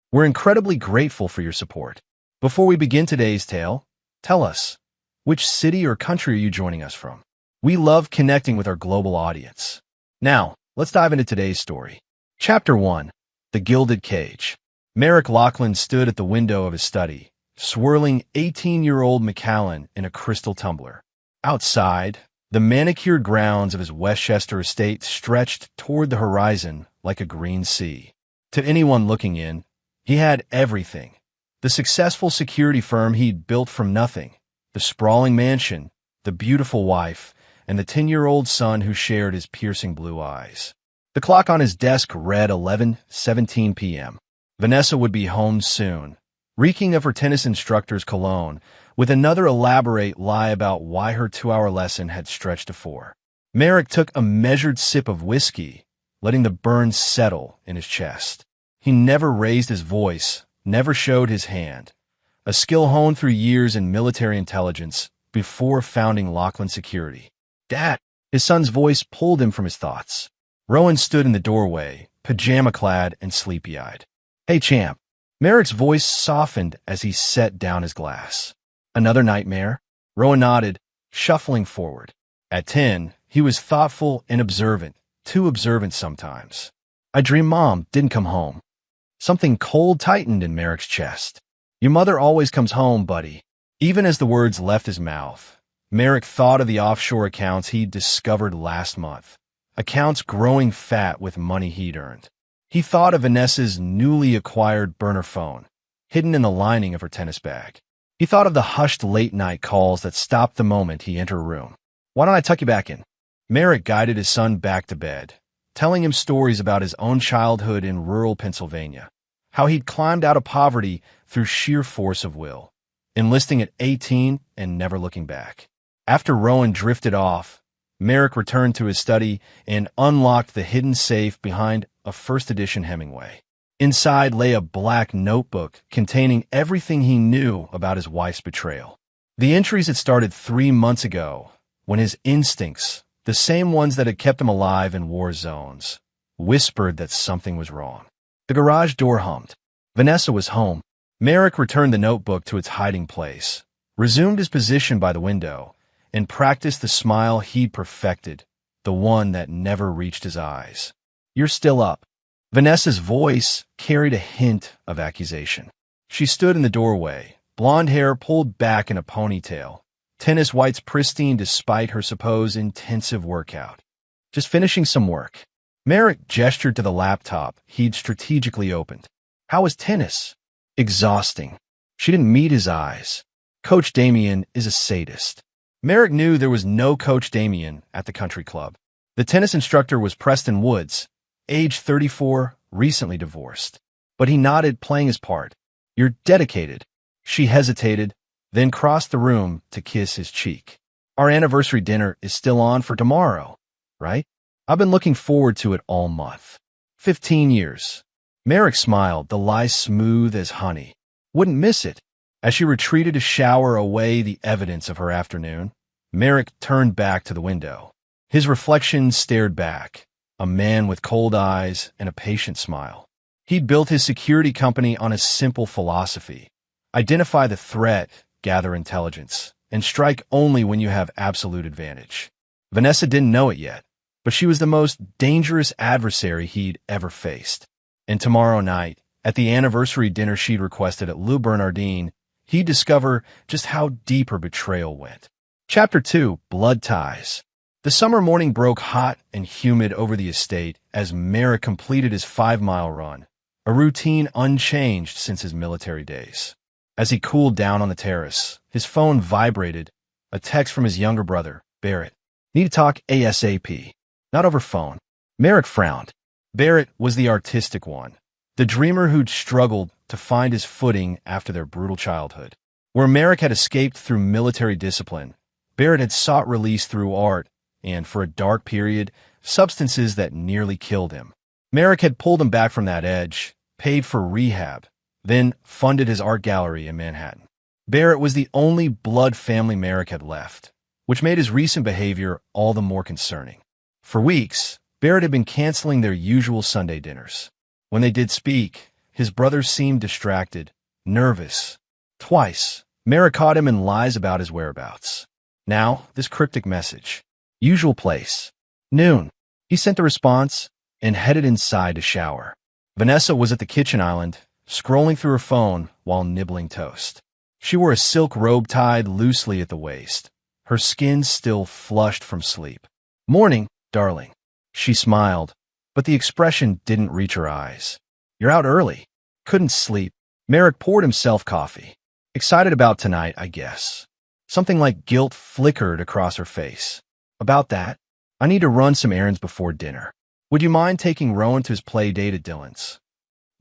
We're incredibly grateful for your support. Before we begin today's tale, tell us, which city or country are you joining us from? We love connecting with our global audience. Now, let's dive into today's story. Chapter 1. The Gilded Cage. Merrick Lachlan stood at the window of his study, swirling 18-year-old Macallan in a crystal tumbler. Outside, the manicured grounds of his Westchester estate stretched toward the horizon like a green sea. To anyone looking in, he had everything. The successful security firm he'd built from nothing, the sprawling mansion, the beautiful wife, and the 10-year-old son who shared his piercing blue eyes. The clock on his desk read 11:17 p.m. Vanessa would be home soon, reeking of her tennis instructor's cologne, with another elaborate lie about why her 2-hour lesson had stretched to 4. Merrick took a measured sip of whiskey, letting the burn settle in his chest. He never raised his voice, never showed his hand, a skill honed through years in military intelligence before founding Lachlan Security. "Dad!" His son's voice pulled him from his thoughts. Rowan stood in the doorway, pajama-clad and sleepy-eyed. "Hey, champ." Merrick's voice softened as he set down his glass. "Another nightmare?" Rowan nodded, shuffling forward. At 10, he was thoughtful and observant, too observant sometimes. "I dreamed Mom didn't come home." Something cold tightened in Merrick's chest. "Your mother always comes home, buddy." Even as the words left his mouth, Merrick thought of the offshore accounts he'd discovered last month, accounts growing fat with money he'd earned. He thought of Vanessa's newly acquired burner phone, hidden in the lining of her tennis bag. He thought of the hushed late-night calls that stopped the moment he entered a room. "Why don't I tuck you back in?" Merrick guided his son back to bed, telling him stories about his own childhood in rural Pennsylvania, how he'd climbed out of poverty through sheer force of will, enlisting at 18 and never looking back. After Rowan drifted off, Merrick returned to his study and unlocked the hidden safe behind a first-edition Hemingway. Inside lay a black notebook containing everything he knew about his wife's betrayal. The entries had started 3 months ago, when his instincts, the same ones that had kept him alive in war zones, whispered that something was wrong. The garage door hummed. Vanessa was home. Merrick returned the notebook to its hiding place, resumed his position by the window, and practiced the smile he'd perfected, the one that never reached his eyes. "You're still up." Vanessa's voice carried a hint of accusation. She stood in the doorway, blonde hair pulled back in a ponytail, tennis whites pristine despite her supposed intensive workout. "Just finishing some work." Merrick gestured to the laptop he'd strategically opened. "How was tennis?" "Exhausting." She didn't meet his eyes. "Coach Damien is a sadist." Merrick knew there was no Coach Damien at the country club. The tennis instructor was Preston Woods, age 34, recently divorced. But he nodded, playing his part. "You're dedicated." She hesitated, then crossed the room to kiss his cheek. "Our anniversary dinner is still on for tomorrow, right? I've been looking forward to it all month." 15 years. Merrick smiled, the lie smooth as honey. "Wouldn't miss it." As she retreated to shower away the evidence of her afternoon, Merrick turned back to the window. His reflection stared back, a man with cold eyes and a patient smile. He'd built his security company on a simple philosophy: identify the threat, gather intelligence, and strike only when you have absolute advantage. Vanessa didn't know it yet, but she was the most dangerous adversary he'd ever faced. And tomorrow night, at the anniversary dinner she'd requested at Lou Bernardine, he'd discover just how deep her betrayal went. Chapter 2. Blood Ties. The summer morning broke hot and humid over the estate as Merrick completed his 5-mile run, a routine unchanged since his military days. As he cooled down on the terrace, his phone vibrated, a text from his younger brother, Barrett. "Need to talk ASAP. Not over phone." Merrick frowned. Barrett was the artistic one, the dreamer who'd struggled to find his footing after their brutal childhood. Where Merrick had escaped through military discipline, Barrett had sought release through art and, for a dark period, substances that nearly killed him. Merrick had pulled him back from that edge, paid for rehab, then funded his art gallery in Manhattan. Barrett was the only blood family Merrick had left, which made his recent behavior all the more concerning. For weeks, Barrett had been canceling their usual Sunday dinners. When they did speak, His brother seemed distracted, nervous. Twice, Merrick caught him in lies about his whereabouts. Now, this cryptic message. Usual place. Noon. He sent the response and headed inside to shower. Vanessa was at the kitchen island, scrolling through her phone while nibbling toast. She wore a silk robe tied loosely at the waist, her skin still flushed from sleep. "Morning, darling." She smiled, but the expression didn't reach her eyes. "You're out early." "Couldn't sleep." Merrick poured himself coffee. "Excited about tonight, I guess." Something like guilt flickered across her face. "About that, I need to run some errands before dinner. Would you mind taking Rowan to his play date at Dylan's?"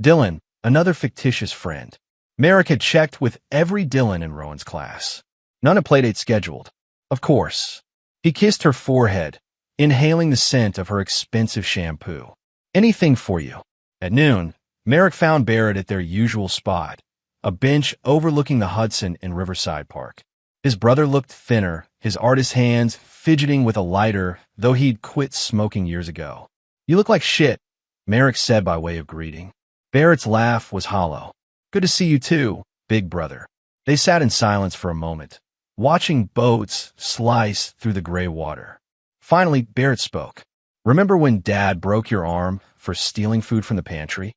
Dylan, another fictitious friend. Merrick had checked with every Dylan in Rowan's class. None at playdate scheduled. Of course. He kissed her forehead, inhaling the scent of her expensive shampoo. "Anything for you." At noon, Merrick found Barrett at their usual spot, a bench overlooking the Hudson in Riverside Park. His brother looked thinner, his artist's hands fidgeting with a lighter, though he'd quit smoking years ago. "You look like shit," Merrick said by way of greeting. Barrett's laugh was hollow. "Good to see you too, big brother." They sat in silence for a moment, watching boats slice through the gray water. Finally, Barrett spoke. "Remember when Dad broke your arm for stealing food from the pantry?"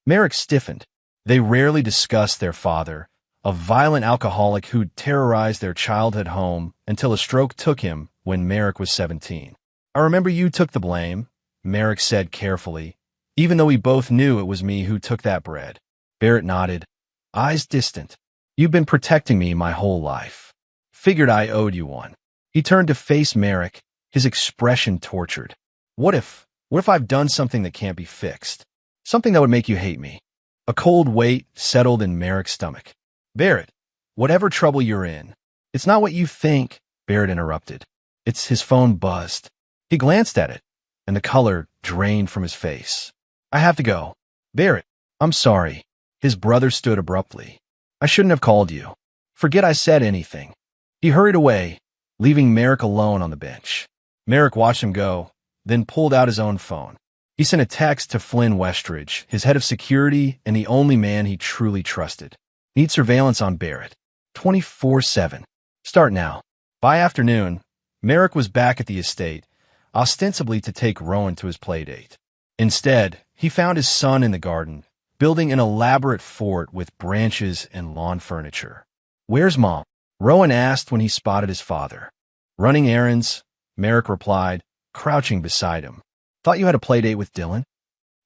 Merrick stiffened. They rarely discussed their father, a violent alcoholic who'd terrorized their childhood home until a stroke took him when Merrick was 17. "I remember you took the blame," Merrick said carefully, "even though we both knew it was me who took that bread." Barrett nodded, eyes distant. "You've been protecting me my whole life. Figured I owed you one." He turned to face Merrick, his expression tortured. What if I've done something that can't be fixed? Something that would make you hate me?" A cold weight settled in Merrick's stomach. "Barrett, whatever trouble you're in." "It's not what you think," Barrett interrupted. His phone buzzed. He glanced at it, and the color drained from his face. "I have to go." "Barrett, I'm sorry." His brother stood abruptly. "I shouldn't have called you. Forget I said anything." He hurried away, leaving Merrick alone on the bench. Merrick watched him go, then pulled out his own phone. He sent a text to Flynn Westridge, his head of security and the only man he truly trusted. "Need surveillance on Barrett. 24/7. Start now." By afternoon, Merrick was back at the estate, ostensibly to take Rowan to his playdate. Instead, he found his son in the garden, building an elaborate fort with branches and lawn furniture. "Where's Mom?" Rowan asked when he spotted his father. "Running errands," Merrick replied, crouching beside him. "Thought you had a playdate with Dylan?"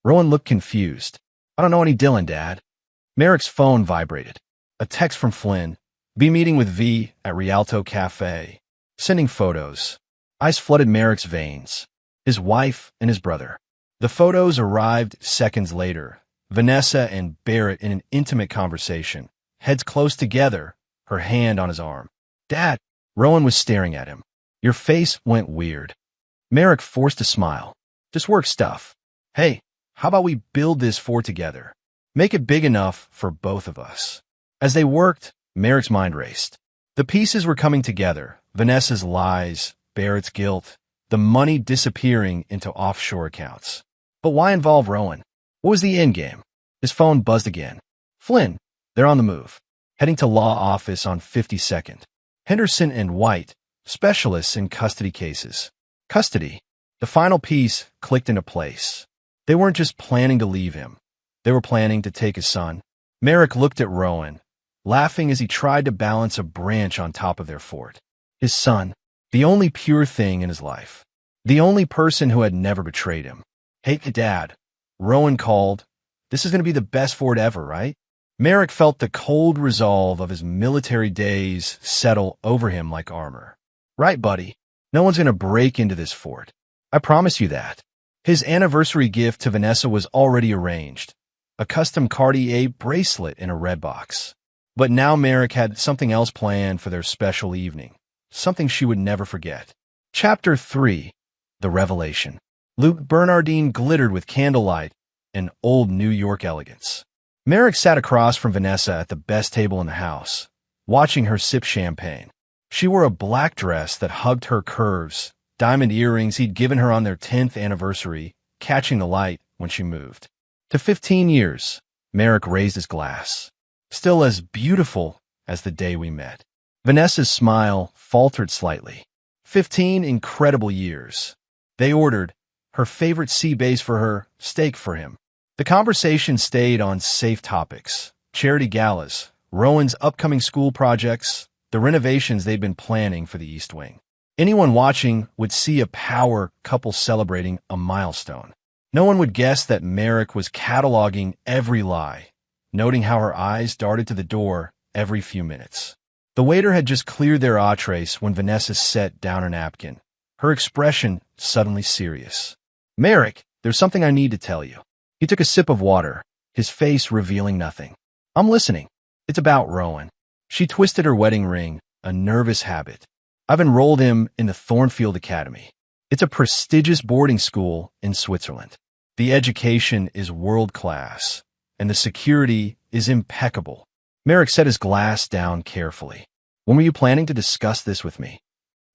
Rowan looked confused. "I don't know any Dylan, Dad." Merrick's phone vibrated. A text from Flynn. "Be meeting with V at Rialto Cafe. Sending photos." Ice flooded Merrick's veins. His wife and his brother. The photos arrived seconds later. Vanessa and Barrett in an intimate conversation, heads close together, her hand on his arm. "Dad." Rowan was staring at him. "Your face went weird." Merrick forced a smile. "Just work stuff. Hey, how about we build this fort together? Make it big enough for both of us." As they worked, Merrick's mind raced. The pieces were coming together. Vanessa's lies, Barrett's guilt, the money disappearing into offshore accounts. But why involve Rowan? What was the end game? His phone buzzed again. "Flynn, they're on the move. Heading to law office on 52nd. Henderson and White, specialists in custody cases." Custody. The final piece clicked into place. They weren't just planning to leave him. They were planning to take his son. Merrick looked at Rowan, laughing as he tried to balance a branch on top of their fort. His son, the only pure thing in his life. The only person who had never betrayed him. "Hey, Dad," Rowan called. "This is going to be the best fort ever, right?" Merrick felt the cold resolve of his military days settle over him like armor. "Right, buddy. No one's going to break into this fort. I promise you that." His anniversary gift to Vanessa was already arranged. A custom Cartier bracelet in a red box. But now Merrick had something else planned for their special evening. Something she would never forget. Chapter 3. The Revelation. Luke Bernardine glittered with candlelight and old New York elegance. Merrick sat across from Vanessa at the best table in the house, watching her sip champagne. She wore a black dress that hugged her curves, diamond earrings he'd given her on their 10th anniversary, catching the light when she moved. To 15 years, Merrick raised his glass. Still as beautiful as the day we met. Vanessa's smile faltered slightly. 15 incredible years. They ordered her favorite sea base for her, steak for him. The conversation stayed on safe topics. Charity galas, Rowan's upcoming school projects, the renovations they'd been planning for the East Wing. Anyone watching would see a power couple celebrating a milestone. No one would guess that Merrick was cataloging every lie, noting how her eyes darted to the door every few minutes. The waiter had just cleared their entrees when Vanessa set down her napkin, her expression suddenly serious. "Merrick, there's something I need to tell you." He took a sip of water, his face revealing nothing. "I'm listening." "It's about Rowan." She twisted her wedding ring, a nervous habit. "I've enrolled him in the Thornfield Academy. It's a prestigious boarding school in Switzerland. The education is world-class, and the security is impeccable." Merrick set his glass down carefully. "When were you planning to discuss this with me?"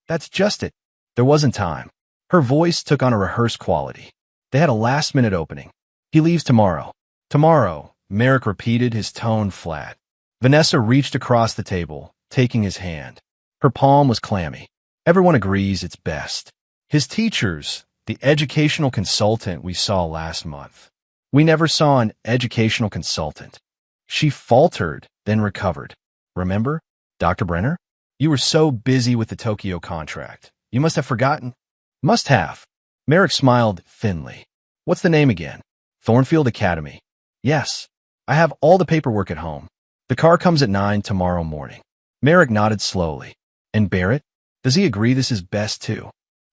"That's just it. There wasn't time." Her voice took on a rehearsed quality. "They had a last-minute opening. He leaves tomorrow." "Tomorrow," Merrick repeated, his tone flat. Vanessa reached across the table, taking his hand. Her palm was clammy. "Everyone agrees it's best. His teachers, the educational consultant we saw last month." "We never saw an educational consultant." She faltered, then recovered. "Remember, Dr. Brenner? You were so busy with the Tokyo contract. You must have forgotten." "Must have." Merrick smiled thinly. "What's the name again?" "Thornfield Academy." "Yes. I have all the paperwork at home. The car comes at 9 tomorrow morning." Merrick nodded slowly. "And Barrett? Does he agree this is best too?"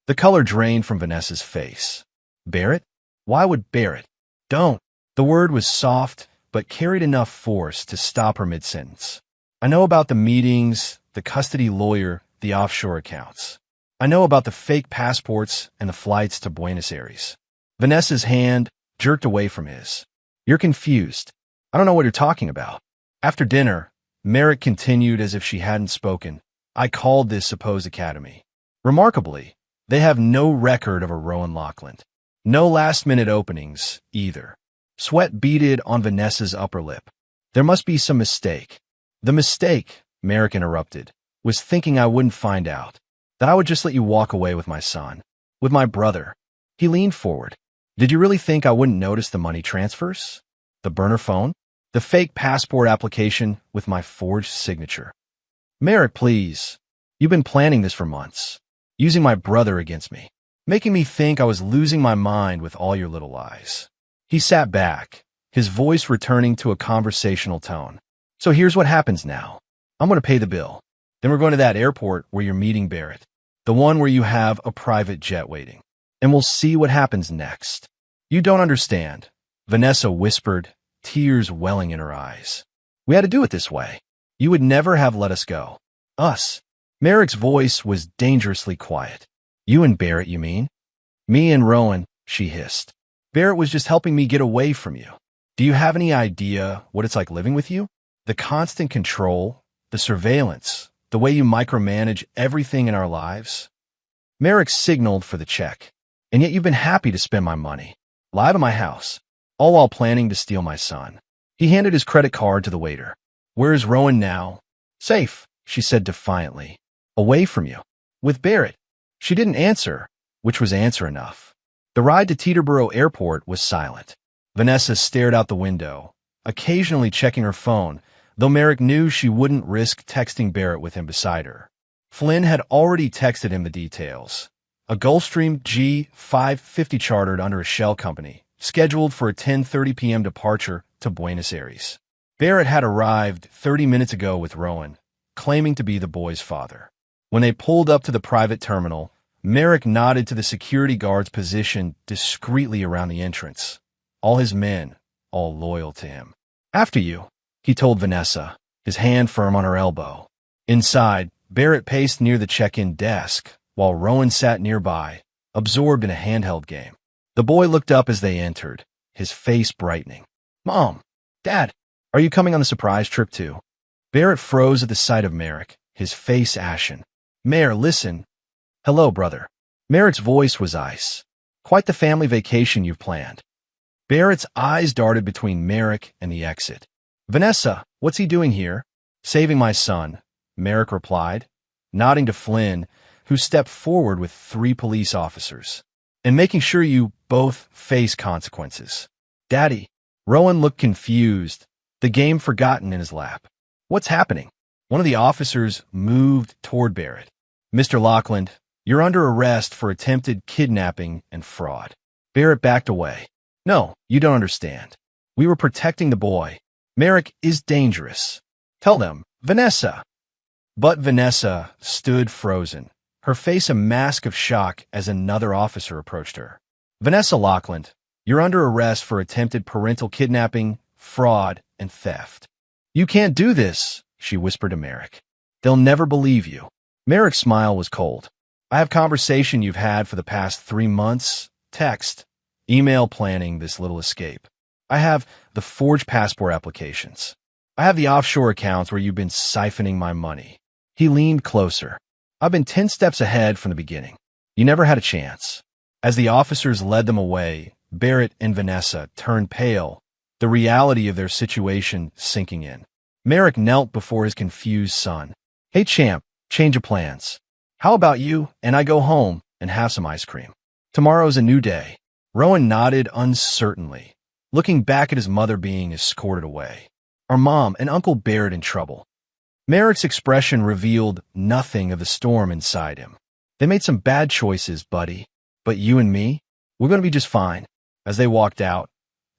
The color drained from Vanessa's face. "Barrett? Why would Barrett?" "Don't." The word was soft, but carried enough force to stop her mid-sentence. "I know about the meetings, the custody lawyer, the offshore accounts. I know about the fake passports and the flights to Buenos Aires." Vanessa's hand jerked away from his. "You're confused. I don't know what you're talking about." After dinner, Merrick continued as if she hadn't spoken. "I called this supposed academy. Remarkably, they have no record of a Rowan Lockland. No last-minute openings, either." Sweat beaded on Vanessa's upper lip. "There must be some mistake." "The mistake," Merrick interrupted, "was thinking I wouldn't find out. That I would just let you walk away with my son. With my brother." He leaned forward. "Did you really think I wouldn't notice the money transfers? The burner phone? The fake passport application with my forged signature?" "Merrick, please. You've been planning this for months. Using my brother against me. Making me think I was losing my mind with all your little lies." He sat back, his voice returning to a conversational tone. "So here's what happens now. I'm going to pay the bill. Then we're going to that airport where you're meeting Barrett. The one where you have a private jet waiting. And we'll see what happens next." "You don't understand," Vanessa whispered, tears welling in her eyes. "We had to do it this way. You would never have let us go." "Us?" Merrick's voice was dangerously quiet. "You and Barrett, you mean?" "Me and Rowan," she hissed. "Barrett was just helping me get away from you. Do you have any idea what it's like living with you? The constant control, the surveillance, the way you micromanage everything in our lives." Merrick signaled for the check. "And yet you've been happy to spend my money. Live at my house. All while planning to steal my son." He handed his credit card to the waiter. "Where is Rowan now?" "Safe," she said defiantly. "Away from you. With Barrett." She didn't answer, which was answer enough. The ride to Teterboro Airport was silent. Vanessa stared out the window, occasionally checking her phone, though Merrick knew she wouldn't risk texting Barrett with him beside her. Flynn had already texted him the details. A Gulfstream G550 chartered under a shell company, scheduled for a 10:30 p.m. departure to Buenos Aires. Barrett had arrived 30 minutes ago with Rowan, claiming to be the boy's father. When they pulled up to the private terminal, Merrick nodded to the security guards positioned discreetly around the entrance. All his men, all loyal to him. "After you," he told Vanessa, his hand firm on her elbow. Inside, Barrett paced near the check-in desk, while Rowan sat nearby, absorbed in a handheld game. The boy looked up as they entered, his face brightening. "Mom, Dad, are you coming on the surprise trip too?" Barrett froze at the sight of Merrick, his face ashen. "Mare, listen." "Hello, brother." Merrick's voice was ice. "Quite the family vacation you've planned." Barrett's eyes darted between Merrick and the exit. Vanessa, what's he doing here? Saving my son, Merrick replied, nodding to Flynn, who stepped forward with 3 police officers. And making sure you both face consequences. Daddy. Rowan looked confused, the game forgotten in his lap. What's happening? One of the officers moved toward Barrett. Mr. Lockland, you're under arrest for attempted kidnapping and fraud. Barrett backed away. No, you don't understand. We were protecting the boy. Merrick is dangerous. Tell them, Vanessa. But Vanessa stood frozen, her face a mask of shock as another officer approached her. Vanessa Lockland, you're under arrest for attempted parental kidnapping, fraud, and theft. You can't do this, she whispered to Merrick. They'll never believe you. Merrick's smile was cold. I have conversation you've had for the past 3 months, text, email planning this little escape. I have the forged passport applications. I have the offshore accounts where you've been siphoning my money. He leaned closer. I've been 10 steps ahead from the beginning. You never had a chance. As the officers led them away, Barrett and Vanessa turned pale, the reality of their situation sinking in. Merrick knelt before his confused son. Hey, champ, change of plans. How about you and I go home and have some ice cream? Tomorrow's a new day. Rowan nodded uncertainly, looking back at his mother being escorted away. Are Mom and Uncle Barrett in trouble? Merrick's expression revealed nothing of the storm inside him. They made some bad choices, buddy. But you and me, we're going to be just fine. As they walked out,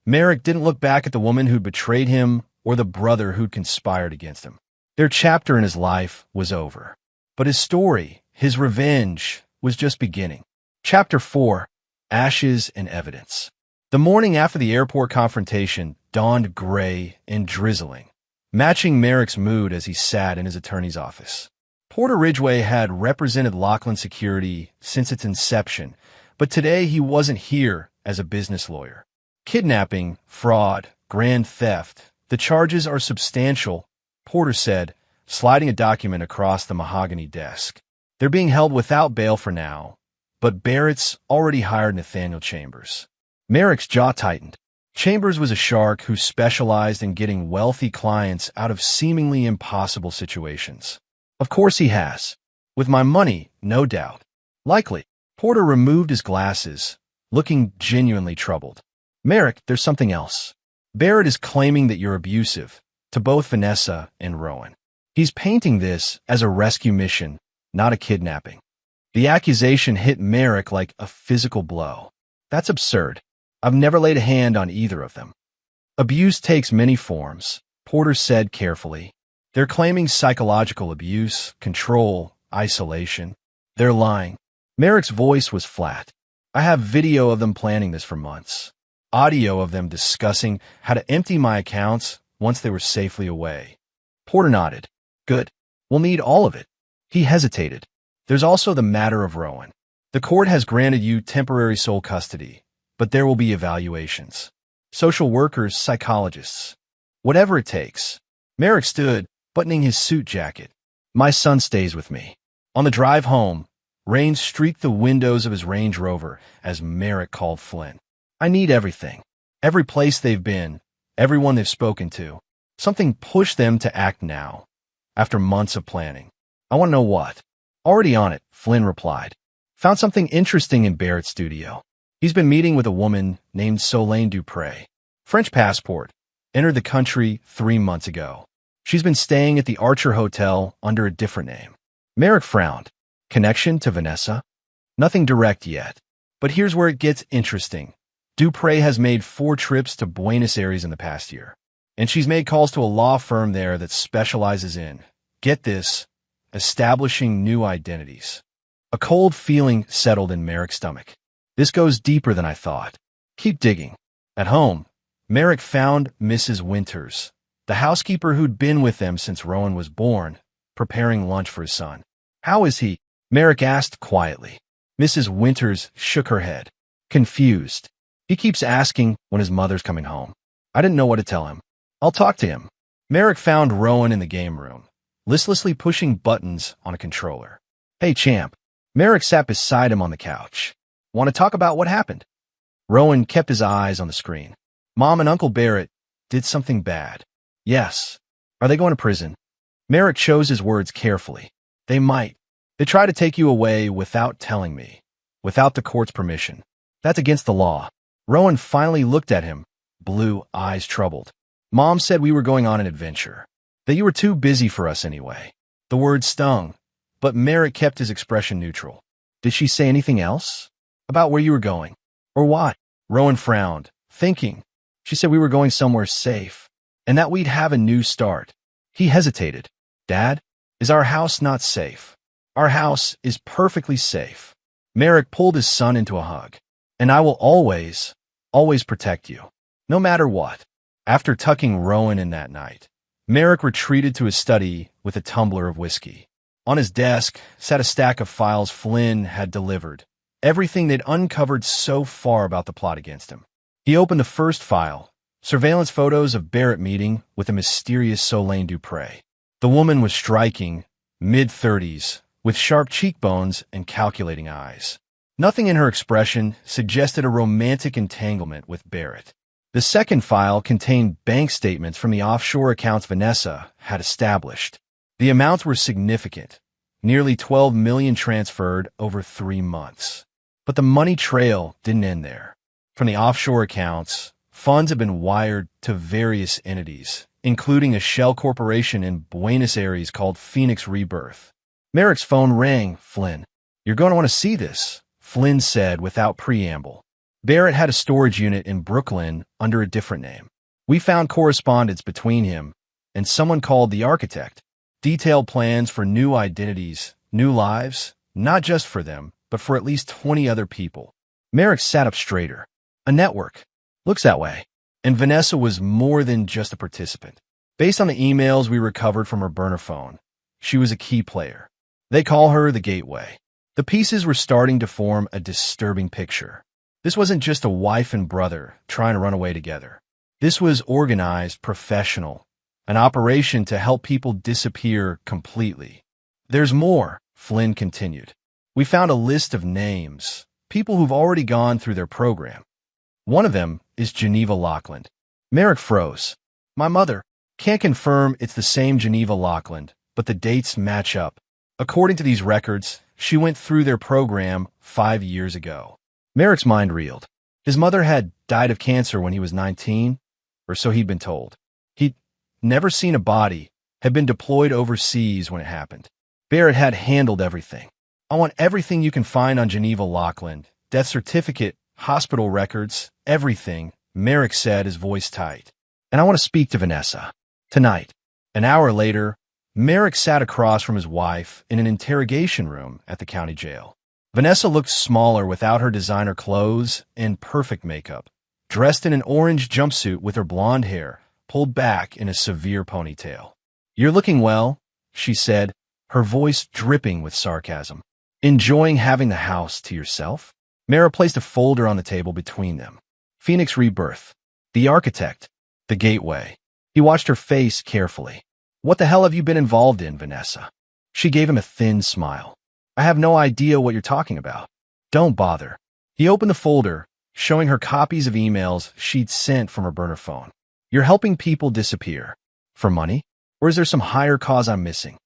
Merrick didn't look back at the woman who'd betrayed him or the brother who'd conspired against him. Their chapter in his life was over. But his story, his revenge, was just beginning. Chapter 4, Ashes and Evidence. The morning after the airport confrontation dawned gray and drizzling, matching Merrick's mood as he sat in his attorney's office. Porter Ridgway had represented Lockland Security since its inception, but today he wasn't here as a business lawyer. Kidnapping, fraud, grand theft, the charges are substantial, Porter said, sliding a document across the mahogany desk. They're being held without bail for now, but Barrett's already hired Nathaniel Chambers. Merrick's jaw tightened. Chambers was a shark who specialized in getting wealthy clients out of seemingly impossible situations. Of course he has. With my money, no doubt. Likely. Porter removed his glasses, looking genuinely troubled. Merrick, there's something else. Barrett is claiming that you're abusive to both Vanessa and Rowan. He's painting this as a rescue mission, not a kidnapping. The accusation hit Merrick like a physical blow. That's absurd. I've never laid a hand on either of them. Abuse takes many forms, Porter said carefully. They're claiming psychological abuse, control, isolation. They're lying. Merrick's voice was flat. I have video of them planning this for months. Audio of them discussing how to empty my accounts once they were safely away. Porter nodded. Good. We'll need all of it. He hesitated. There's also the matter of Rowan. The court has granted you temporary sole custody, but there will be evaluations. Social workers, psychologists. Whatever it takes. Merrick stood, buttoning his suit jacket. My son stays with me. On the drive home, rain streaked the windows of his Range Rover as Merrick called Flynn. I need everything. Every place they've been, everyone they've spoken to. Something pushed them to act now, after months of planning. I want to know what. Already on it, Flynn replied. Found something interesting in Barrett's studio. He's been meeting with a woman named Solane Dupré. French passport. Entered the country 3 months ago. She's been staying at the Archer Hotel under a different name. Merrick frowned. Connection to Vanessa? Nothing direct yet. But here's where it gets interesting. Dupré has made 4 trips to Buenos Aires in the past year. And she's made calls to a law firm there that specializes in, get this, establishing new identities. A cold feeling settled in Merrick's stomach. This goes deeper than I thought. Keep digging. At home, Merrick found Mrs. Winters, the housekeeper who'd been with them since Rowan was born, preparing lunch for his son. How is he? Merrick asked quietly. Mrs. Winters shook her head. Confused. He keeps asking when his mother's coming home. I didn't know what to tell him. I'll talk to him. Merrick found Rowan in the game room, listlessly pushing buttons on a controller. Hey, champ. Merrick sat beside him on the couch. Want to talk about what happened? Rowan kept his eyes on the screen. Mom and Uncle Barrett did something bad. Yes. Are they going to prison? Merrick chose his words carefully. They might. They try to take you away without telling me, without the court's permission. That's against the law. Rowan finally looked at him, blue eyes troubled. Mom said we were going on an adventure, that you were too busy for us anyway. The word stung, but Merrick kept his expression neutral. Did she say anything else? About where you were going? Or why? Rowan frowned, thinking. She said we were going somewhere safe, and that we'd have a new start. He hesitated. Dad, is our house not safe? Our house is perfectly safe. Merrick pulled his son into a hug. And I will always protect you, no matter what. After tucking Rowan in that night, Merrick retreated to his study with a tumbler of whiskey. On his desk sat a stack of files Flynn had delivered, everything they'd uncovered so far about the plot against him. He opened the first file, surveillance photos of Barrett meeting with a mysterious Solane Dupre. The woman was striking, mid-30s, with sharp cheekbones and calculating eyes. Nothing in her expression suggested a romantic entanglement with Barrett. The second file contained bank statements from the offshore accounts Vanessa had established. The amounts were significant, nearly $12 million transferred over 3 months. But the money trail didn't end there. From the offshore accounts, funds had been wired to various entities, including a shell corporation in Buenos Aires called Phoenix Rebirth. Merrick's phone rang. Flynn, you're going to want to see this, Flynn said without preamble. Barrett had a storage unit in Brooklyn under a different name. We found correspondence between him and someone called the architect. Detailed plans for new identities, new lives, not just for them, but for at least 20 other people. Merrick sat up straighter. A network. Looks that way. And Vanessa was more than just a participant. Based on the emails we recovered from her burner phone, she was a key player. They call her the Gateway. The pieces were starting to form a disturbing picture. This wasn't just a wife and brother trying to run away together. This was organized, professional, an operation to help people disappear completely. There's more, Flynn continued. We found a list of names, people who've already gone through their program. One of them is Geneva Lockland. Merrick froze. My mother can't confirm it's the same Geneva Lockland, but the dates match up. According to these records, she went through their program 5 years ago. Merrick's mind reeled. His mother had died of cancer when he was 19, or so he'd been told. He'd never seen a body, had been deployed overseas when it happened. Barrett had handled everything. I want everything you can find on Geneva Lockland, death certificate, hospital records, everything, Merrick said, his voice tight. And I want to speak to Vanessa. Tonight. An hour later, Merrick sat across from his wife in an interrogation room at the county jail. Vanessa looked smaller without her designer clothes and perfect makeup, dressed in an orange jumpsuit with her blonde hair pulled back in a severe ponytail. You're looking well, she said, her voice dripping with sarcasm. Enjoying having the house to yourself? Mara placed a folder on the table between them. Phoenix Rebirth. The architect. The Gateway. He watched her face carefully. What the hell have you been involved in, Vanessa? She gave him a thin smile. I have no idea what you're talking about. Don't bother. He opened the folder, showing her copies of emails she'd sent from her burner phone. You're helping people disappear. For money? Or is there some higher cause I'm missing?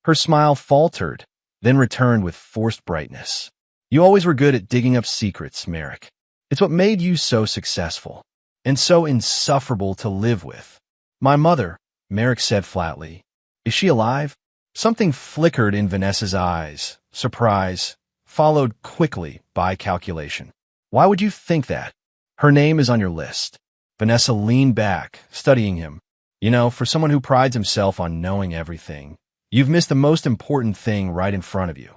Her smile faltered, then returned with forced brightness. You always were good at digging up secrets, Merrick. It's what made you so successful, and so insufferable to live with. My mother, Merrick said flatly. Is she alive? Something flickered in Vanessa's eyes, surprise, followed quickly by calculation. Why would you think that? Her name is on your list. Vanessa leaned back, studying him. You know, for someone who prides himself on knowing everything, you've missed the most important thing right in front of you.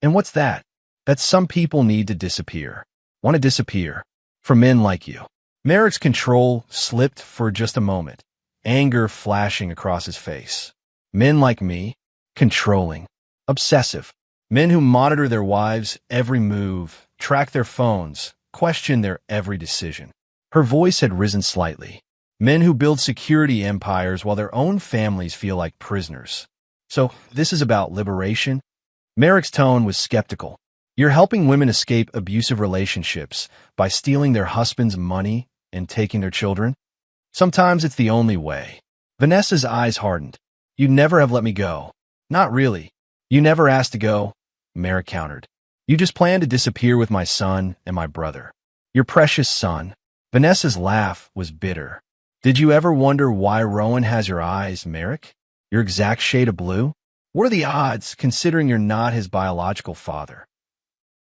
And what's that? That some people need to disappear. Want to disappear. For men like you. Merrick's control slipped for just a moment, anger flashing across his face. Men like me? Controlling. Obsessive. Men who monitor their wives' every move, track their phones, question their every decision. Her voice had risen slightly. Men who build security empires while their own families feel like prisoners. So, this is about liberation? Merrick's tone was skeptical. You're helping women escape abusive relationships by stealing their husband's money and taking their children? Sometimes it's the only way. Vanessa's eyes hardened. You never have let me go. Not really. You never asked to go, Merrick countered. You just planned to disappear with my son and my brother. Your precious son. Vanessa's laugh was bitter. Did you ever wonder why Rowan has your eyes, Merrick? Your exact shade of blue? What are the odds, considering you're not his biological father?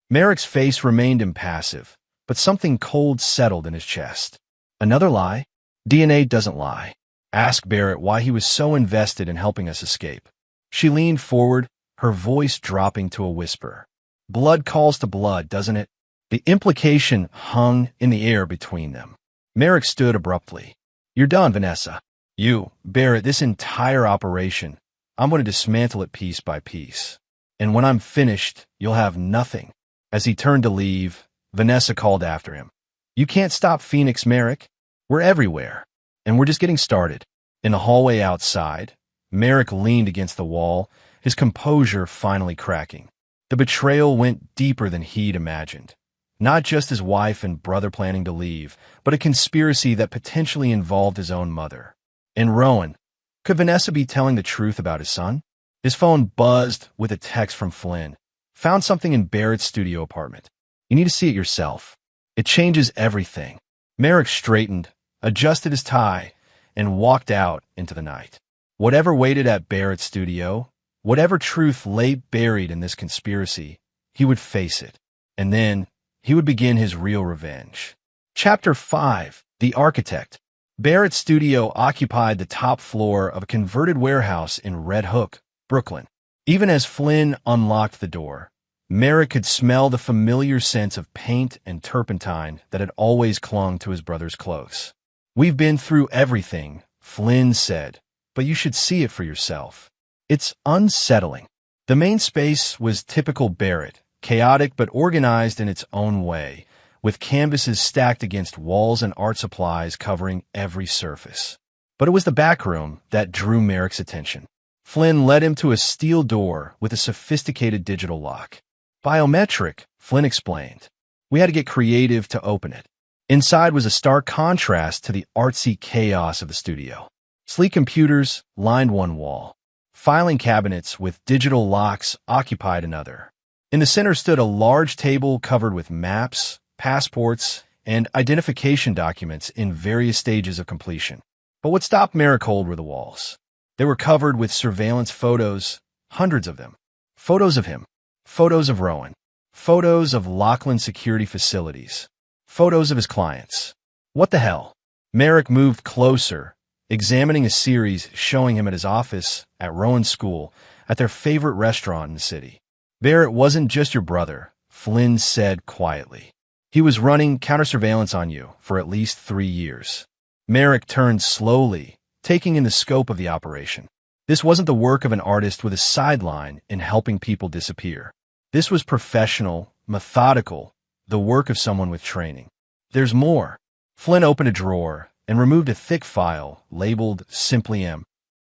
Merrick's face remained impassive, but something cold settled in his chest. Another lie? DNA doesn't lie. Ask Barrett why he was so invested in helping us escape. She leaned forward, her voice dropping to a whisper. Blood calls to blood, doesn't it? The implication hung in the air between them. Merrick stood abruptly. You're done, Vanessa. You, Barrett, this entire operation, I'm going to dismantle it piece by piece. And when I'm finished, you'll have nothing. As he turned to leave, Vanessa called after him. You can't stop Phoenix, Merrick. We're everywhere. And we're just getting started. In the hallway outside, Merrick leaned against the wall, his composure finally cracking. The betrayal went deeper than he'd imagined. Not just his wife and brother planning to leave, but a conspiracy that potentially involved his own mother. And Rowan, could Vanessa be telling the truth about his son? His phone buzzed with a text from Flynn. Found something in Barrett's studio apartment. You need to see it yourself. It changes everything. Merrick straightened, adjusted his tie, and walked out into the night. Whatever waited at Barrett's studio, whatever truth lay buried in this conspiracy, he would face it. And then he would begin his real revenge. Chapter 5. The Architect. Barrett's studio occupied the top floor of a converted warehouse in Red Hook, Brooklyn. Even as Flynn unlocked the door, Merrick could smell the familiar sense of paint and turpentine that had always clung to his brother's clothes. We've been through everything, Flynn said, but you should see it for yourself. It's unsettling. The main space was typical Barrett, chaotic but organized in its own way, with canvases stacked against walls and art supplies covering every surface. But it was the back room that drew Merrick's attention. Flynn led him to a steel door with a sophisticated digital lock. Biometric, Flynn explained. We had to get creative to open it. Inside was a stark contrast to the artsy chaos of the studio. Sleek computers lined one wall. Filing cabinets with digital locks occupied another. In the center stood a large table covered with maps, passports, and identification documents in various stages of completion. But what stopped Merrick cold were the walls. They were covered with surveillance photos, hundreds of them. Photos of him, photos of Rowan, photos of Lockland security facilities, photos of his clients. What the hell? Merrick moved closer, examining a series showing him at his office, at Rowan's school, at their favorite restaurant in the city. Barrett wasn't just your brother, Flynn said quietly. He was running counter-surveillance on you for at least 3 years. Merrick turned slowly, taking in the scope of the operation. This wasn't the work of an artist with a sideline in helping people disappear. This was professional, methodical, the work of someone with training. There's more. Flynn opened a drawer and removed a thick file labeled Simply M.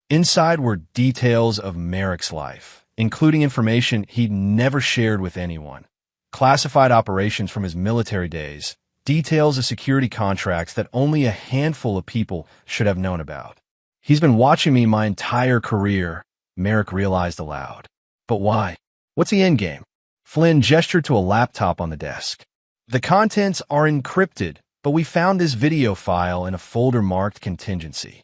Inside were details of Merrick's life, including information he'd never shared with anyone. Classified operations from his military days, details of security contracts that only a handful of people should have known about. He's been watching me my entire career, Merrick realized aloud. But why? What's the endgame? Flynn gestured to a laptop on the desk. The contents are encrypted, but we found this video file in a folder marked contingency.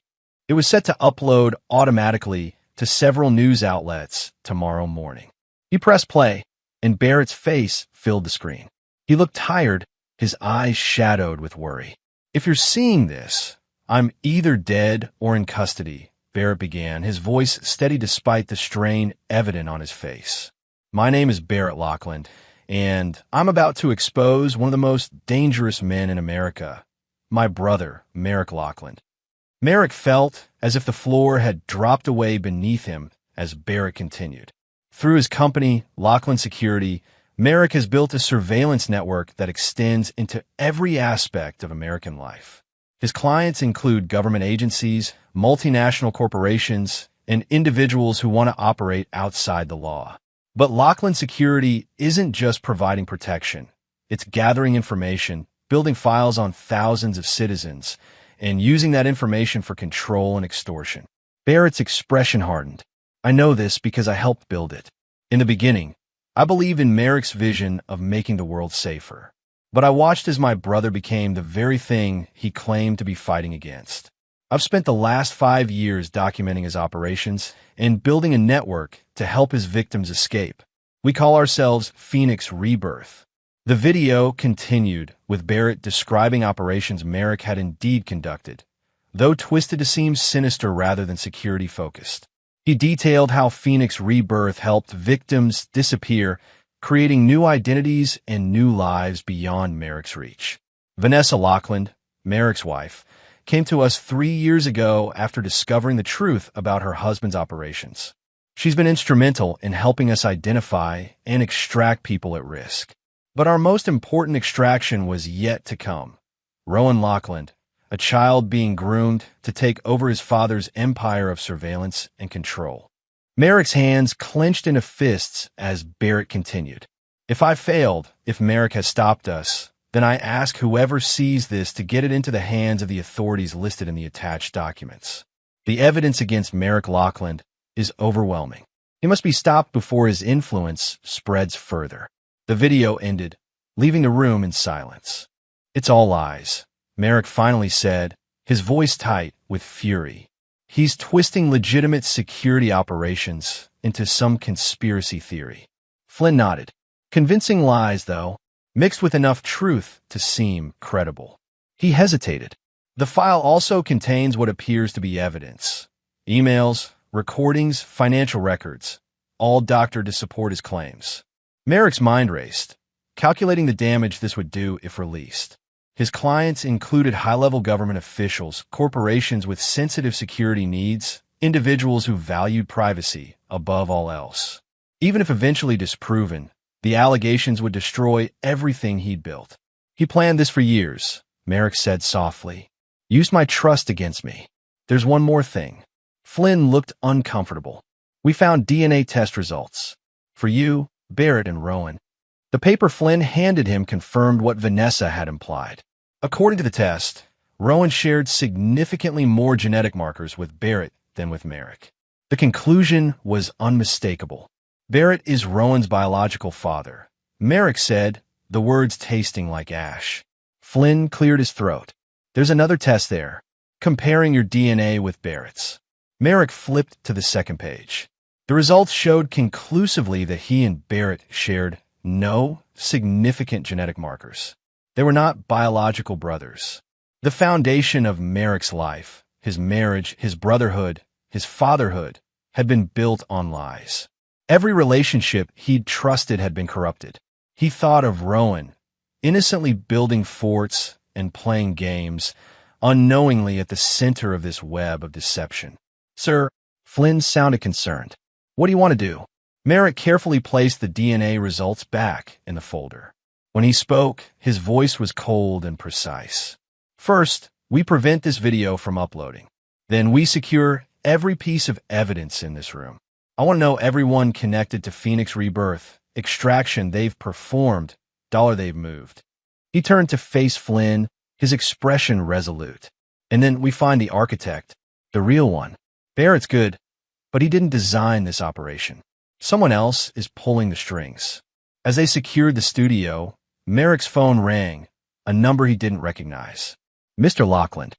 It was set to upload automatically to several news outlets tomorrow morning. He pressed play, and Barrett's face filled the screen. He looked tired, his eyes shadowed with worry. If you're seeing this, I'm either dead or in custody, Barrett began, his voice steady despite the strain evident on his face. My name is Barrett Lockland, and I'm about to expose one of the most dangerous men in America, my brother, Merrick Lockland. Merrick felt as if the floor had dropped away beneath him as Barrett continued. Through his company, Lockland Security, Merrick has built a surveillance network that extends into every aspect of American life. His clients include government agencies, multinational corporations, and individuals who want to operate outside the law. But Lockland Security isn't just providing protection. It's gathering information, building files on thousands of citizens, and using that information for control and extortion. Barrett's expression hardened. I know this because I helped build it. In the beginning, I believed in Merrick's vision of making the world safer. But I watched as my brother became the very thing he claimed to be fighting against. I've spent the last 5 years documenting his operations and building a network to help his victims escape. We call ourselves Phoenix Rebirth. The video continued with Barrett describing operations Merrick had indeed conducted, though twisted to seem sinister rather than security-focused. He detailed how Phoenix Rebirth helped victims disappear, creating new identities and new lives beyond Merrick's reach. Vanessa Lockland, Merrick's wife, came to us 3 years ago after discovering the truth about her husband's operations. She's been instrumental in helping us identify and extract people at risk. But our most important extraction was yet to come. Rowan Lockland, a child being groomed to take over his father's empire of surveillance and control. Merrick's hands clenched into fists as Barrett continued. If I failed, if Merrick has stopped us, then I ask whoever sees this to get it into the hands of the authorities listed in the attached documents. The evidence against Merrick Lockland is overwhelming. He must be stopped before his influence spreads further. The video ended, leaving the room in silence. It's all lies, Merrick finally said, his voice tight with fury. He's twisting legitimate security operations into some conspiracy theory. Flynn nodded. Convincing lies, though, mixed with enough truth to seem credible. He hesitated. The file also contains what appears to be evidence. Emails, recordings, financial records, all doctored to support his claims. Merrick's mind raced, calculating the damage this would do if released. His clients included high-level government officials, corporations with sensitive security needs, individuals who valued privacy above all else. Even if eventually disproven, the allegations would destroy everything he'd built. He planned this for years, Merrick said softly. Used my trust against me. There's one more thing. Flynn looked uncomfortable. We found DNA test results. For you, Barrett and Rowan. The paper Flynn handed him confirmed what Vanessa had implied. According to the test, Rowan shared significantly more genetic markers with Barrett than with Merrick. The conclusion was unmistakable. Barrett is Rowan's biological father. Merrick said, the words tasting like ash. Flynn cleared his throat. There's another test there, comparing your DNA with Barrett's. Merrick flipped to the second page. The results showed conclusively that he and Barrett shared no significant genetic markers. They were not biological brothers. The foundation of Merrick's life, his marriage, his brotherhood, his fatherhood, had been built on lies. Every relationship he'd trusted had been corrupted. He thought of Rowan, innocently building forts and playing games, unknowingly at the center of this web of deception. Sir, Flynn sounded concerned. What do you want to do? Merrick carefully placed the DNA results back in the folder. When he spoke, his voice was cold and precise. First, we prevent this video from uploading. Then we secure every piece of evidence in this room. I want to know everyone connected to Phoenix Rebirth, extraction they've performed, dollar they've moved. He turned to face Flynn, his expression resolute. And then we find the architect, the real one. Barrett's good, but he didn't design this operation. Someone else is pulling the strings. As they secured the studio, Merrick's phone rang, a number he didn't recognize. Mr. Lockland.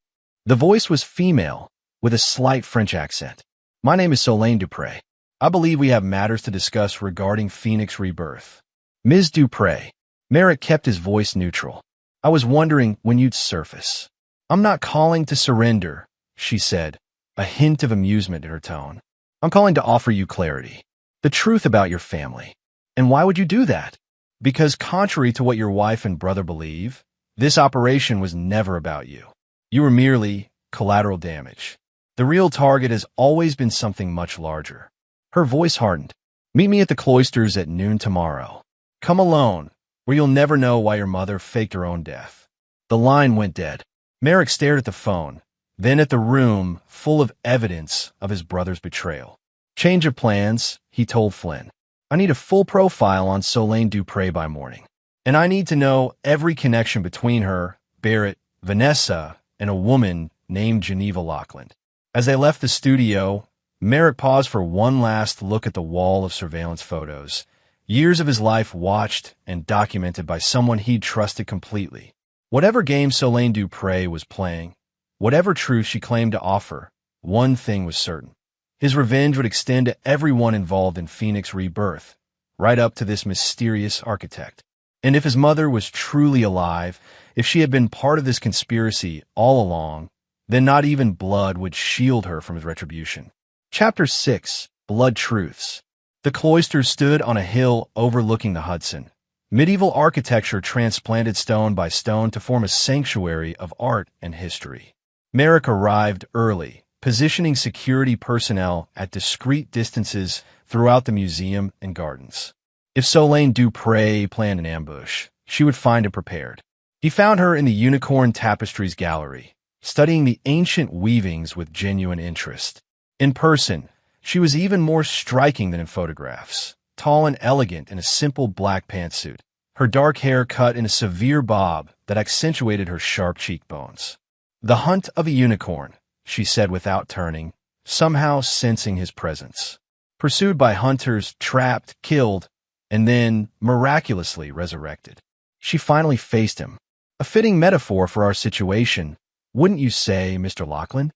The voice was female, with a slight French accent. My name is Solane Dupre. I believe we have matters to discuss regarding Phoenix Rebirth. Ms. Dupre. Merrick kept his voice neutral. I was wondering when you'd surface. I'm not calling to surrender, she said, a hint of amusement in her tone. I'm calling to offer you clarity. The truth about your family. And why would you do that? Because contrary to what your wife and brother believe, this operation was never about you. You were merely collateral damage. The real target has always been something much larger. Her voice hardened. Meet me at the cloisters at noon tomorrow. Come alone, where you'll never know why your mother faked her own death. The line went dead. Merrick stared at the phone, then at the room full of evidence of his brother's betrayal. Change of plans, he told Flynn. I need a full profile on Solane Dupre by morning. And I need to know every connection between her, Barrett, Vanessa, and a woman named Geneva Lockland. As they left the studio, Merrick paused for one last look at the wall of surveillance photos. Years of his life watched and documented by someone he'd trusted completely. Whatever game Solane Dupre was playing, whatever truth she claimed to offer, one thing was certain. His revenge would extend to everyone involved in Phoenix Rebirth, right up to this mysterious architect. And if his mother was truly alive, if she had been part of this conspiracy all along, then not even blood would shield her from his retribution. Chapter 6. Blood Truths. The cloisters stood on a hill overlooking the Hudson. Medieval architecture transplanted stone by stone to form a sanctuary of art and history. Merrick arrived early, positioning security personnel at discreet distances throughout the museum and gardens. If Solane Dupre planned an ambush, she would find it prepared. He found her in the Unicorn Tapestries Gallery, studying the ancient weavings with genuine interest. In person, she was even more striking than in photographs, tall and elegant in a simple black pantsuit, her dark hair cut in a severe bob that accentuated her sharp cheekbones. "The hunt of a unicorn," she said without turning, somehow sensing his presence. Pursued by hunters, trapped, killed, and then miraculously resurrected. She finally faced him. "A fitting metaphor for our situation, wouldn't you say, Mr. Lockland?"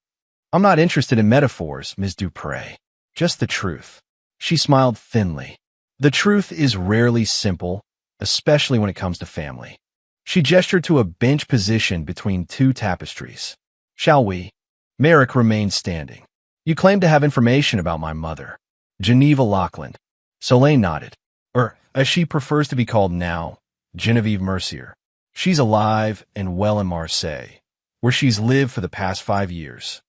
"I'm not interested in metaphors, Ms. Dupre. Just the truth." She smiled thinly. "The truth is rarely simple, especially when it comes to family." She gestured to a bench positioned between two tapestries. "Shall we?" Merrick remained standing. "You claim to have information about my mother, Geneva Lockland." Solane nodded. "Or, as she prefers to be called now, Genevieve Mercier. She's alive and well in Marseille, where she's lived for the past 5 years."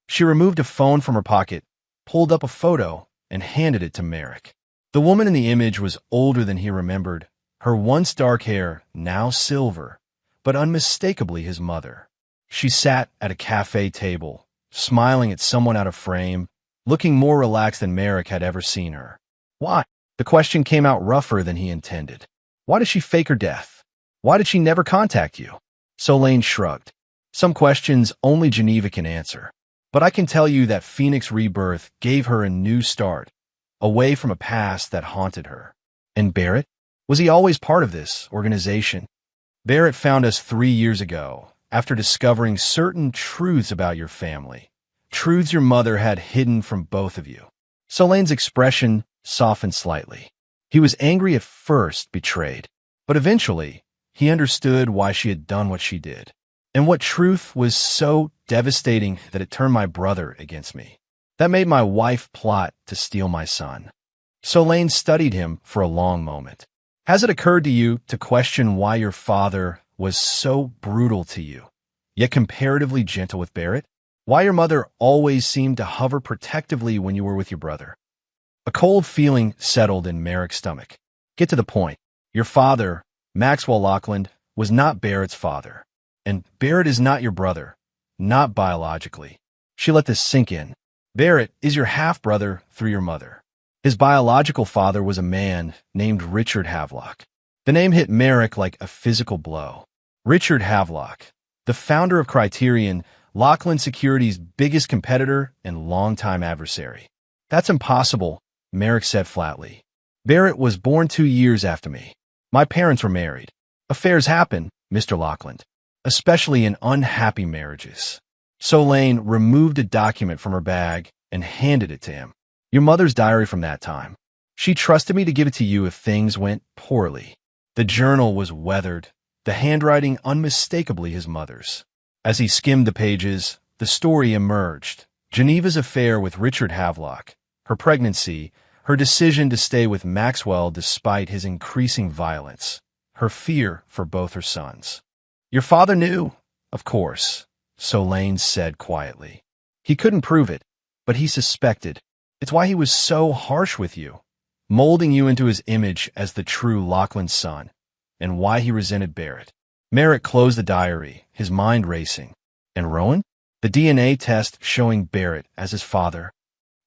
She removed a phone from her pocket, pulled up a photo, and handed it to Merrick. The woman in the image was older than he remembered, her once dark hair now silver, but unmistakably his mother. She sat at a cafe table, smiling at someone out of frame, looking more relaxed than Merrick had ever seen her. "Why?" The question came out rougher than he intended. "Why did she fake her death? Why did she never contact you?" Solane shrugged. "Some questions only Geneva can answer. But I can tell you that Phoenix Rebirth gave her a new start, away from a past that haunted her." "And Barrett? Was he always part of this organization?" "Barrett found us 3 years ago, after discovering certain truths about your family. Truths your mother had hidden from both of you." Solane's expression softened slightly. He was angry at first, betrayed. But eventually, he understood why she had done what she did. "And what truth was so devastating that it turned my brother against me? That made my wife plot to steal my son." Solane studied him for a long moment. "Has it occurred to you to question why your father was so brutal to you, yet comparatively gentle with Barrett? Why your mother always seemed to hover protectively when you were with your brother?" A cold feeling settled in Merrick's stomach. "Get to the point. Your father, Maxwell Lockland, was not Barrett's father. And Barrett is not your brother, not biologically." She let this sink in. "Barrett is your half-brother through your mother. His biological father was a man named Richard Havelock." The name hit Merrick like a physical blow. Richard Havelock, the founder of Criterion, Lockland Security's biggest competitor and longtime adversary. "That's impossible," Merrick said flatly. "Barrett was born 2 years after me. My parents were married. Affairs happen, Mr. Lockland, especially in unhappy marriages." Solane removed a document from her bag and handed it to him. "Your mother's diary from that time. She trusted me to give it to you if things went poorly." The journal was weathered, the handwriting unmistakably his mother's. As he skimmed the pages, the story emerged. Geneva's affair with Richard Havelock, her pregnancy, her decision to stay with Maxwell despite his increasing violence, her fear for both her sons. "Your father knew?" "Of course," Solane said quietly. "He couldn't prove it, but he suspected. It's why he was so harsh with you, molding you into his image as the true Lockland son, and why he resented Barrett." Merrick closed the diary, his mind racing. "And Rowan? The DNA test showing Barrett as his father?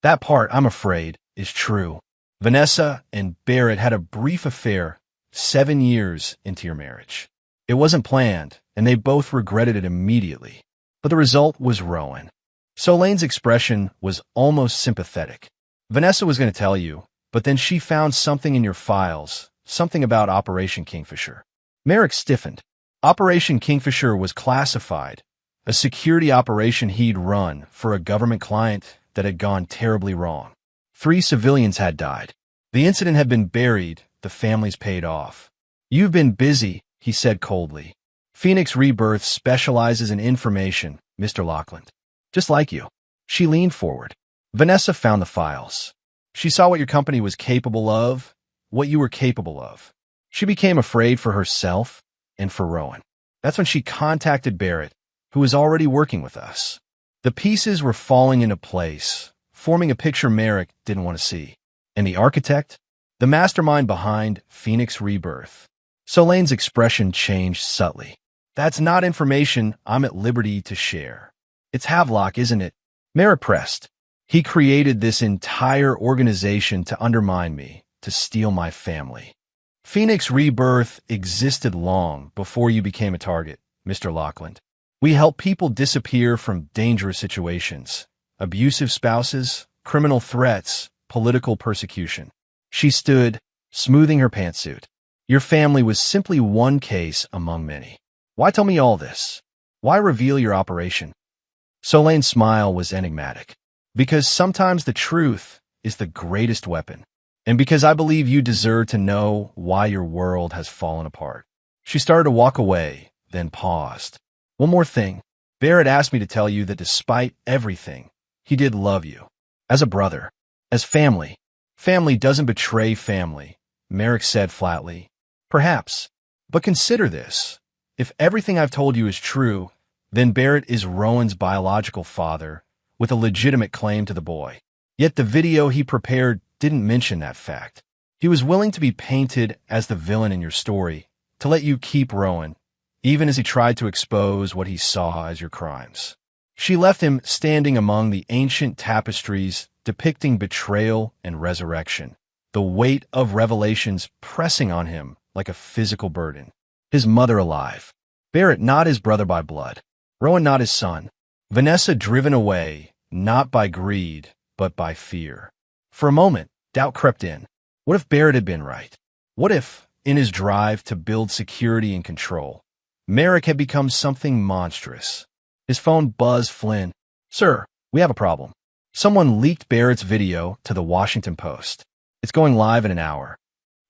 That part, I'm afraid, is true. Vanessa and Barrett had a brief affair 7 years into your marriage. It wasn't planned, and they both regretted it immediately. But the result was Rowan. Solene's expression was almost sympathetic. Vanessa was going to tell you, but then she found something in your files, something about Operation Kingfisher. Merrick stiffened. Operation Kingfisher was classified, a security operation he'd run for a government client that had gone terribly wrong. 3 civilians had died. The incident had been buried, the families paid off. You've been busy, he said coldly. Phoenix Rebirth specializes in information, Mr. Lockland. Just like you. She leaned forward. Vanessa found the files. She saw what your company was capable of, what you were capable of. She became afraid for herself and for Rowan. That's when she contacted Barrett, who was already working with us. The pieces were falling into place, forming a picture Merrick didn't want to see. And the architect? The mastermind behind Phoenix Rebirth. Solene's expression changed subtly. That's not information I'm at liberty to share. It's Havelock, isn't it? Merrick pressed. He created this entire organization to undermine me, to steal my family. Phoenix Rebirth existed long before you became a target, Mr. Lockland. We help people disappear from dangerous situations, abusive spouses, criminal threats, political persecution. She stood, smoothing her pantsuit. Your family was simply one case among many. Why tell me all this? Why reveal your operation? Solene's smile was enigmatic. Because sometimes the truth is the greatest weapon. And because I believe you deserve to know why your world has fallen apart. She started to walk away, then paused. One more thing. Barrett asked me to tell you that despite everything, he did love you. As a brother. As family. Family doesn't betray family, Merrick said flatly. Perhaps. But consider this. If everything I've told you is true, then Barrett is Rowan's biological father, with a legitimate claim to the boy. Yet the video he prepared didn't mention that fact. He was willing to be painted as the villain in your story, to let you keep Rowan, even as he tried to expose what he saw as your crimes. She left him standing among the ancient tapestries depicting betrayal and resurrection, the weight of revelations pressing on him like a physical burden. His mother alive. Barrett not his brother by blood. Rowan not his son. Vanessa driven away, not by greed, but by fear. For a moment, doubt crept in. What if Barrett had been right? What if, in his drive to build security and control, Merrick had become something monstrous? His phone buzzed Flynn. Sir, we have a problem. Someone leaked Barrett's video to the Washington Post. It's going live in an hour.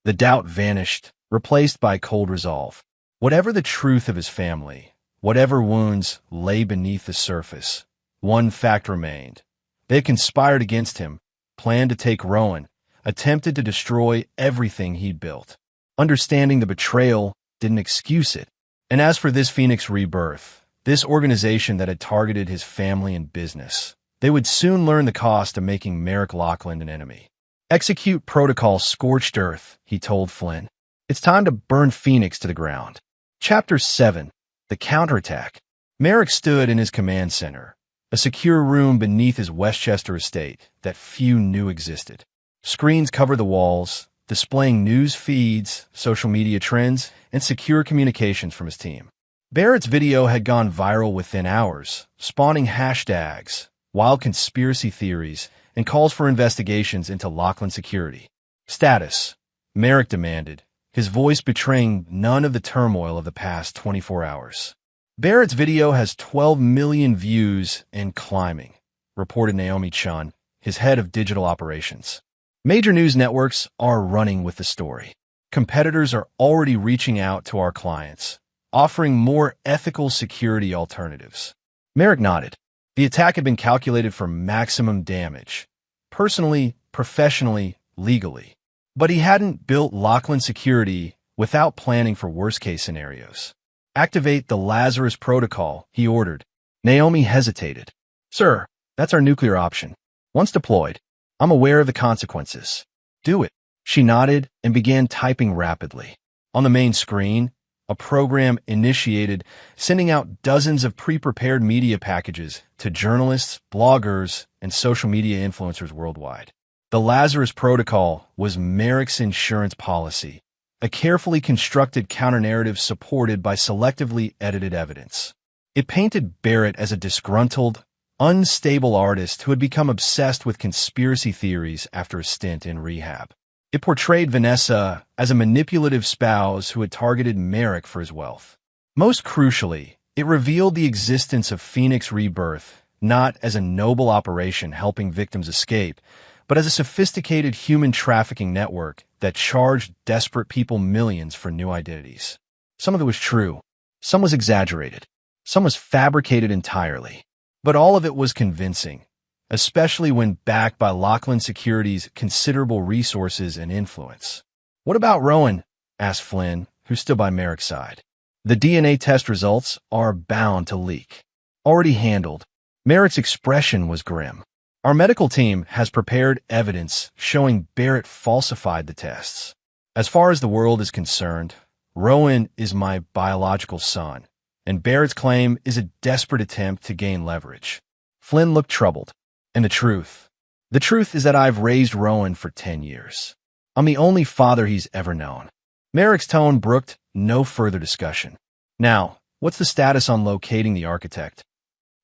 The doubt vanished, replaced by cold resolve. Whatever the truth of his family, whatever wounds lay beneath the surface, one fact remained. They had conspired against him, planned to take Rowan, attempted to destroy everything he'd built. Understanding the betrayal didn't excuse it. And as for this Phoenix Rebirth, this organization that had targeted his family and business, they would soon learn the cost of making Merrick Lockland an enemy. Execute protocol scorched earth, he told Flynn. It's time to burn Phoenix to the ground. Chapter 7. The Counterattack. Merrick stood in his command center, a secure room beneath his Westchester estate that few knew existed. Screens covered the walls, displaying news feeds, social media trends, and secure communications from his team. Barrett's video had gone viral within hours, spawning hashtags, wild conspiracy theories, and calls for investigations into Lockland security. Status, Merrick demanded, his voice betraying none of the turmoil of the past 24 hours. Barrett's video has 12 million views and climbing, reported Naomi Chun, his head of digital operations. Major news networks are running with the story. Competitors are already reaching out to our clients, offering more ethical security alternatives. Merrick nodded. The attack had been calculated for maximum damage, personally, professionally, legally. But he hadn't built Lockland security without planning for worst-case scenarios. Activate the Lazarus Protocol, he ordered. Naomi hesitated. Sir, that's our nuclear option. Once deployed, I'm aware of the consequences. Do it. She nodded and began typing rapidly. On the main screen, a program initiated, sending out dozens of pre-prepared media packages to journalists, bloggers, and social media influencers worldwide. The Lazarus Protocol was Merrick's insurance policy, a carefully constructed counter-narrative supported by selectively edited evidence. It painted Barrett as a disgruntled, unstable artist who had become obsessed with conspiracy theories after a stint in rehab. It portrayed Vanessa as a manipulative spouse who had targeted Merrick for his wealth. Most crucially, it revealed the existence of Phoenix Rebirth not as a noble operation helping victims escape, but as a sophisticated human trafficking network that charged desperate people millions for new identities. Some of it was true, some was exaggerated, some was fabricated entirely. But all of it was convincing, especially when backed by Lachlan Securities' considerable resources and influence. "What about Rowan?" asked Flynn, who stood by Merrick's side. "The DNA test results are bound to leak." "Already handled." Merrick's expression was grim. "Our medical team has prepared evidence showing Barrett falsified the tests. As far as the world is concerned, Rowan is my biological son, and Barrett's claim is a desperate attempt to gain leverage." Flynn looked troubled. "And the truth? The truth is that I've raised Rowan for 10 years. I'm the only father he's ever known." Merrick's tone brooked no further discussion. "Now, what's the status on locating the architect?"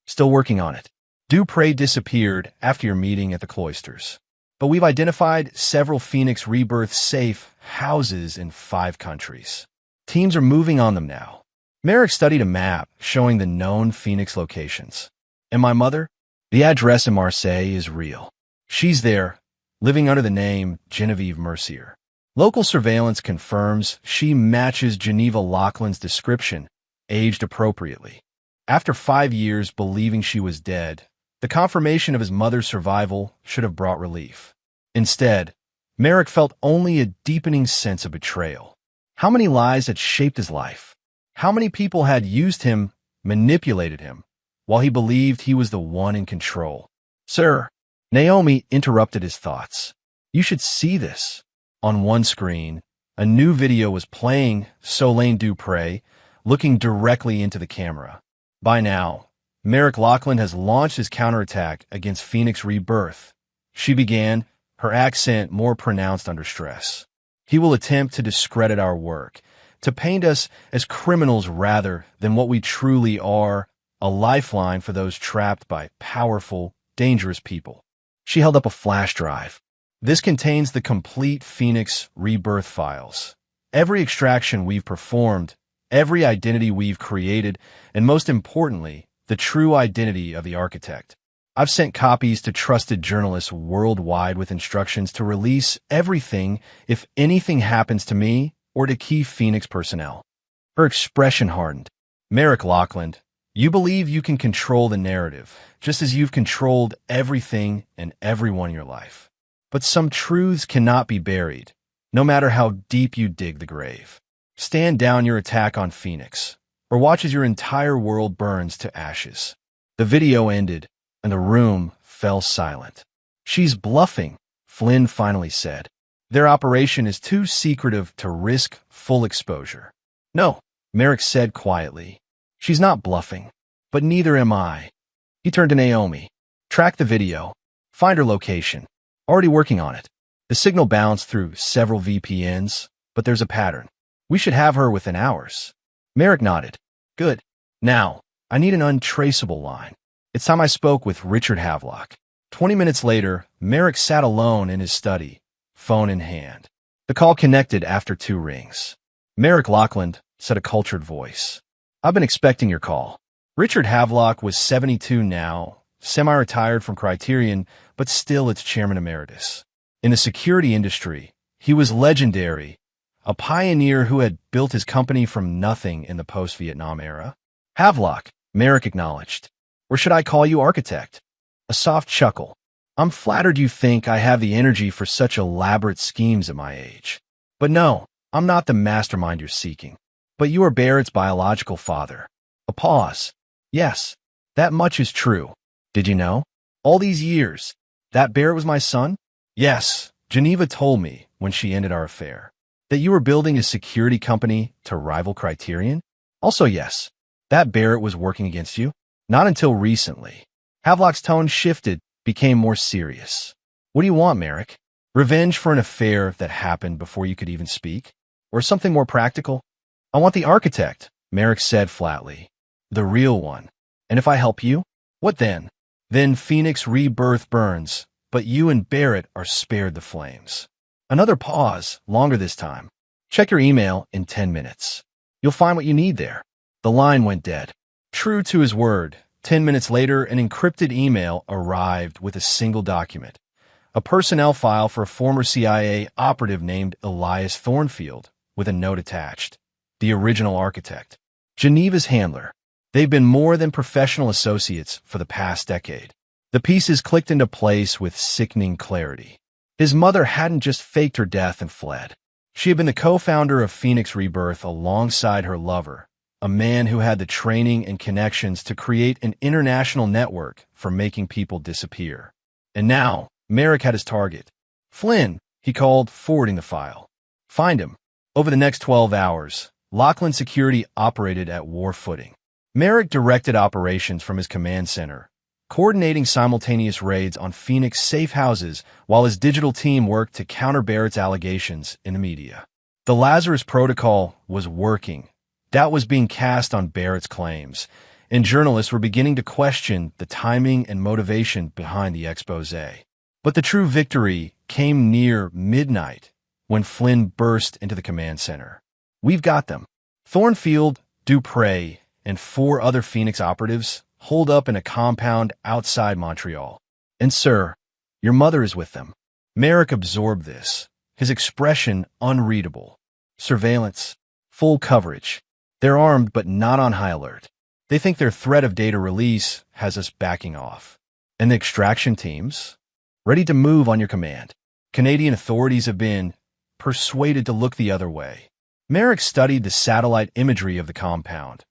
"Still working on it. Dupree disappeared after your meeting at the cloisters. But we've identified several Phoenix Rebirth safe houses in 5 countries. Teams are moving on them now." Merrick studied a map showing the known Phoenix locations. "And my mother? The address in Marseille is real. She's there, living under the name Genevieve Mercier. Local surveillance confirms she matches Geneva Lachlan's description, aged appropriately. After 5 years believing she was dead, the confirmation of his mother's survival should have brought relief. Instead, Merrick felt only a deepening sense of betrayal. How many lies had shaped his life? How many people had used him, manipulated him, while he believed he was the one in control? "Sir," Naomi interrupted his thoughts. "You should see this." On one screen, a new video was playing, Solane Dupree, looking directly into the camera. By now, Merrick Lachlan has launched his counterattack against Phoenix Rebirth. She began, her accent more pronounced under stress. "He will attempt to discredit our work, to paint us as criminals rather than what we truly are, a lifeline for those trapped by powerful, dangerous people." She held up a flash drive. "This contains the complete Phoenix Rebirth files. Every extraction we've performed, every identity we've created, and most importantly, the true identity of the architect. I've sent copies to trusted journalists worldwide with instructions to release everything if anything happens to me or to key Phoenix personnel." Her expression hardened. "Merrick Lachlan, you believe you can control the narrative, just as you've controlled everything and everyone in your life. But some truths cannot be buried, no matter how deep you dig the grave. Stand down your attack on Phoenix, or watch as your entire world burns to ashes." The video ended, and the room fell silent. "She's bluffing," Flynn finally said. "Their operation is too secretive to risk full exposure." "No," Merrick said quietly. "She's not bluffing, but neither am I." He turned to Naomi. "Track the video. Find her location. Already working on it. The signal bounced through several VPNs, but there's a pattern. We should have her within hours." Merrick nodded. "Good. Now, I need an untraceable line." It's time I spoke with Richard Havelock. 20 minutes later, Merrick sat alone in his study, phone in hand. The call connected after 2 rings. "Merrick Lachlan," said a cultured voice. "I've been expecting your call." Richard Havelock was 72 now, semi-retired from Criterion, but still its chairman emeritus. In the security industry, he was legendary, a pioneer who had built his company from nothing in the post-Vietnam era. "Havelock," Merrick acknowledged. "Or should I call you architect?" A soft chuckle. "I'm flattered you think I have the energy for such elaborate schemes at my age. But no, I'm not the mastermind you're seeking. But you are Barrett's biological father." A pause. "Yes, that much is true. Did you know? All these years, that Barrett was my son?" "Yes, Geneva told me when she ended our affair. That you were building a security company to rival Criterion?" "Also yes, that Barrett was working against you." "Not until recently." Havelock's tone shifted, became more serious. "What do you want, Merrick? Revenge for an affair that happened before you could even speak?" Or something more practical? I want the architect, Merrick said flatly. The real one. And if I help you? What then? Then Phoenix rebirth burns, but you and Barrett are spared the flames. Another pause, longer this time. Check your email in 10 minutes. You'll find what you need there. The line went dead. True to his word, 10 minutes later, an encrypted email arrived with a single document. A personnel file for a former CIA operative named Elias Thornfield, with a note attached. The original architect. Geneva's handler. They've been more than professional associates for the past decade. The pieces clicked into place with sickening clarity. His mother hadn't just faked her death and fled. She had been the co-founder of Phoenix Rebirth alongside her lover, a man who had the training and connections to create an international network for making people disappear. And now, Merrick had his target. Flynn, he called, forwarding the file. Find him. Over the next 12 hours, Lachlan Security operated at war footing. Merrick directed operations from his command center, coordinating simultaneous raids on Phoenix safe houses while his digital team worked to counter Barrett's allegations in the media. The Lazarus Protocol was working. Doubt was being cast on Barrett's claims, and journalists were beginning to question the timing and motivation behind the expose. But the true victory came near midnight when Flynn burst into the command center. We've got them. Thornfield, Dupre, and 4 other Phoenix operatives holed up in a compound outside Montreal. And sir, your mother is with them. Merrick absorbed this, his expression unreadable. Surveillance. Full coverage. They're armed but not on high alert. They think their threat of data release has us backing off. And the extraction teams? Ready to move on your command. Canadian authorities have been persuaded to look the other way. Merrick studied the satellite imagery of the compound.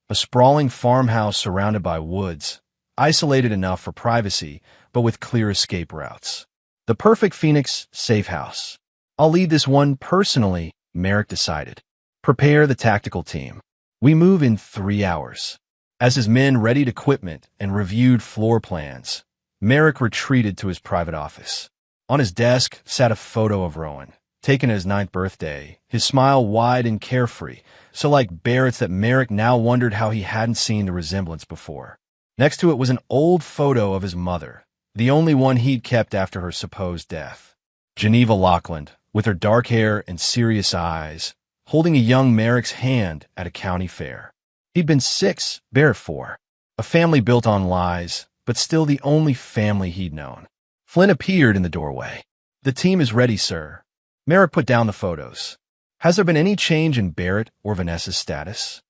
A sprawling farmhouse surrounded by woods, isolated enough for privacy, but with clear escape routes. The perfect Phoenix safe house. I'll lead this one personally, Merrick decided. Prepare the tactical team. We move in 3 hours. As his men readied equipment and reviewed floor plans, Merrick retreated to his private office. On his desk sat a photo of Rowan, taken at his 9th birthday, his smile wide and carefree, so like Barrett's that Merrick now wondered how he hadn't seen the resemblance before. Next to it was an old photo of his mother, the only one he'd kept after her supposed death. Geneva Lachlan, with her dark hair and serious eyes, holding a young Merrick's hand at a county fair. He'd been 6, Barrett 4. A family built on lies, but still the only family he'd known. Flynn appeared in the doorway. The team is ready, sir. Merrick put down the photos. Has there been any change in Barrett or Vanessa's status?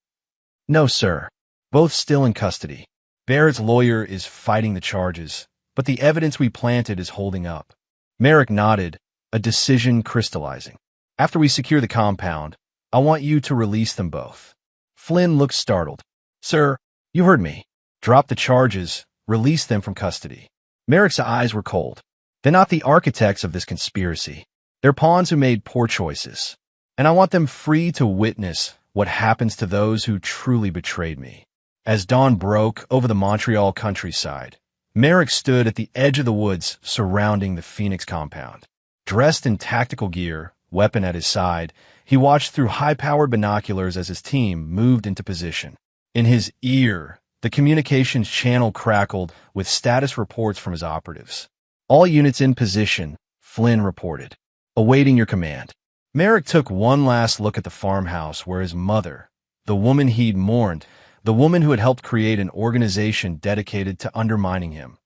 No, sir. Both still in custody. Barrett's lawyer is fighting the charges, but the evidence we planted is holding up. Merrick nodded, a decision crystallizing. After we secure the compound, I want you to release them both. Flynn looked startled. Sir, you heard me. Drop the charges, release them from custody. Merrick's eyes were cold. They're not the architects of this conspiracy. They're pawns who made poor choices. And I want them free to witness what happens to those who truly betrayed me. As dawn broke over the Montreal countryside, Merrick stood at the edge of the woods surrounding the Phoenix compound. Dressed in tactical gear, weapon at his side, he watched through high-powered binoculars as his team moved into position. In his ear, the communications channel crackled with status reports from his operatives. All units in position, Flynn reported. Awaiting your command. Merrick took one last look at the farmhouse where his mother, the woman he'd mourned, the woman who had helped create an organization dedicated to undermining him,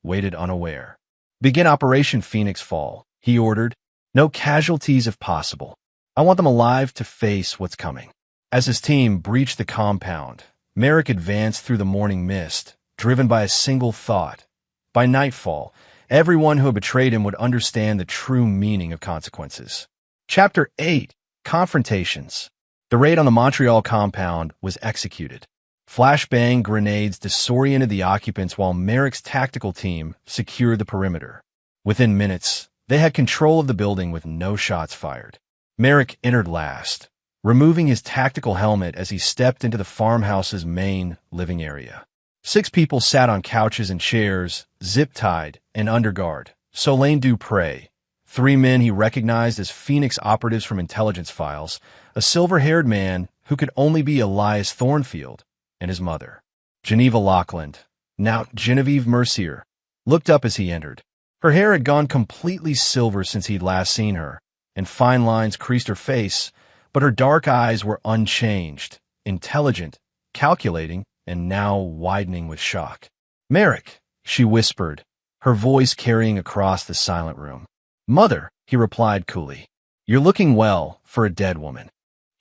waited unaware. Begin Operation Phoenix Fall, he ordered. No casualties if possible. I want them alive to face what's coming. As his team breached the compound, Merrick advanced through the morning mist, driven by a single thought. By nightfall, everyone who had betrayed him would understand the true meaning of consequences. Chapter 8. Confrontations. The raid on the Montreal compound was executed. Flashbang grenades disoriented the occupants while Merrick's tactical team secured the perimeter. Within minutes, they had control of the building with no shots fired. Merrick entered last, removing his tactical helmet as he stepped into the farmhouse's main living area. 6 people sat on couches and chairs, zip-tied and under guard. Solane Dupre, Three men he recognized as Phoenix operatives from intelligence files, a silver-haired man who could only be Elias Thornfield, and his mother. Geneva Lockland, now Genevieve Mercier, looked up as he entered. Her hair had gone completely silver since he'd last seen her, and fine lines creased her face, but her dark eyes were unchanged, intelligent, calculating, and now widening with shock. "Merrick," she whispered, her voice carrying across the silent room. "Mother," he replied coolly. "You're looking well for a dead woman."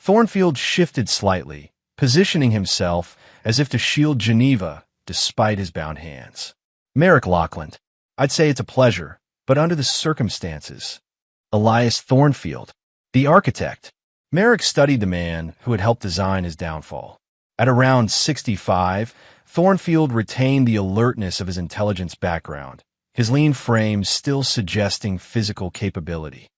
Thornfield shifted slightly, positioning himself as if to shield Geneva despite his bound hands. "Merrick Lockland, I'd say it's a pleasure, but under the circumstances." Elias Thornfield, the architect. Merrick studied the man who had helped design his downfall. At around 65, Thornfield retained the alertness of his intelligence background, his lean frame still suggesting physical capability.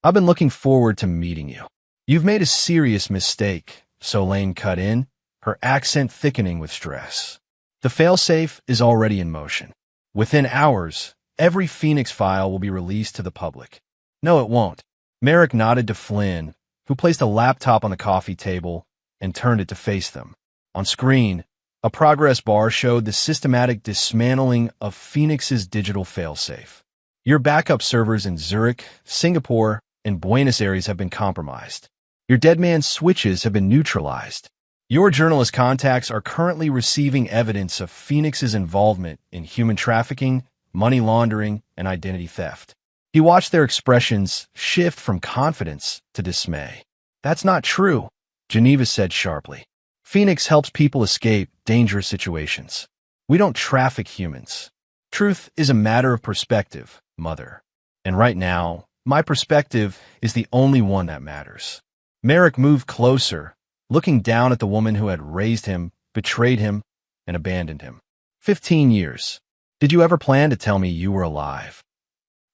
"I've been looking forward to meeting you." "You've made a serious mistake," Solane cut in, her accent thickening with stress. "The failsafe is already in motion. Within hours, every Phoenix file will be released to the public." "No, it won't." Merrick nodded to Flynn, who placed a laptop on the coffee table and turned it to face them. On screen, a progress bar showed the systematic dismantling of Phoenix's digital failsafe. "Your backup servers in Zurich, Singapore, and Buenos Aires have been compromised. Your dead man's switches have been neutralized. Your journalist contacts are currently receiving evidence of Phoenix's involvement in human trafficking, money laundering, and identity theft." He watched their expressions shift from confidence to dismay. "That's not true," Geneva said sharply. "Phoenix helps people escape dangerous situations. We don't traffic humans. Truth is a matter of perspective, Mother. And right now, my perspective is the only one that matters." Merrick moved closer, looking down at the woman who had raised him, betrayed him, and abandoned him. 15 years. Did you ever plan to tell me you were alive?"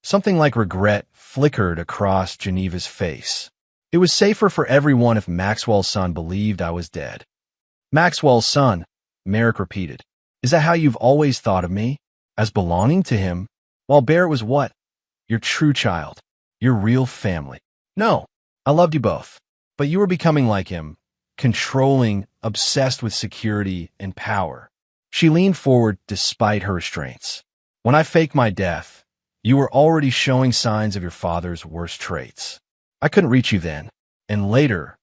Something like regret flickered across Geneva's face. "It was safer for everyone if Maxwell's son believed I was dead." "Maxwell's son," Merrick repeated. "Is that how you've always thought of me? As belonging to him? While Barrett was what? Your true child. Your real family." "No, I loved you both. But you were becoming like him, controlling, obsessed with security and power." She leaned forward despite her restraints. "When I faked my death, you were already showing signs of your father's worst traits. I couldn't reach you then. And later,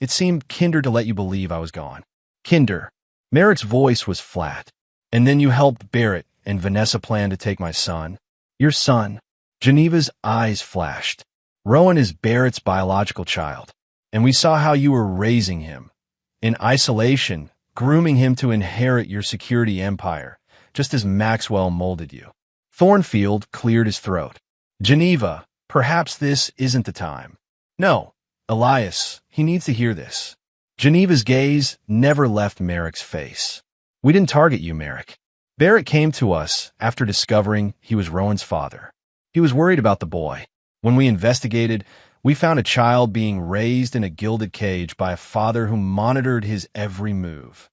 it seemed kinder to let you believe I was gone." "Kinder." Merrick's voice was flat. "And then you helped Barrett and Vanessa plan to take my son." "Your son?" Geneva's eyes flashed. "Rowan is Barrett's biological child. And we saw how you were raising him. In isolation, grooming him to inherit your security empire, just as Maxwell molded you." Thornfield cleared his throat. "Geneva, perhaps this isn't the time." "No, Elias, he needs to hear this." Geneva's gaze never left Merrick's face. "We didn't target you, Merrick. Barrett came to us after discovering he was Rowan's father. He was worried about the boy. When we investigated, we found a child being raised in a gilded cage by a father who monitored his every move."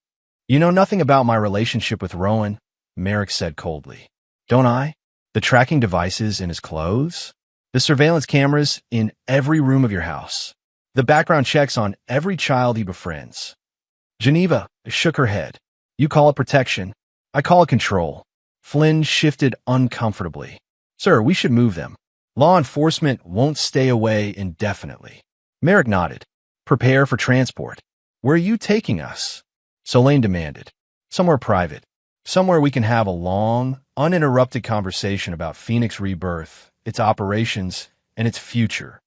"You know nothing about my relationship with Rowan," Merrick said coldly. "Don't I? The tracking devices in his clothes? The surveillance cameras in every room of your house? The background checks on every child he befriends?" Geneva shook her head. "You call it protection. I call it control." Flynn shifted uncomfortably. "Sir, we should move them. Law enforcement won't stay away indefinitely." Merrick nodded. "Prepare for transport." "Where are you taking us?" Solane demanded. "Somewhere private. Somewhere we can have a long, uninterrupted conversation about Phoenix rebirth, its operations, and its future."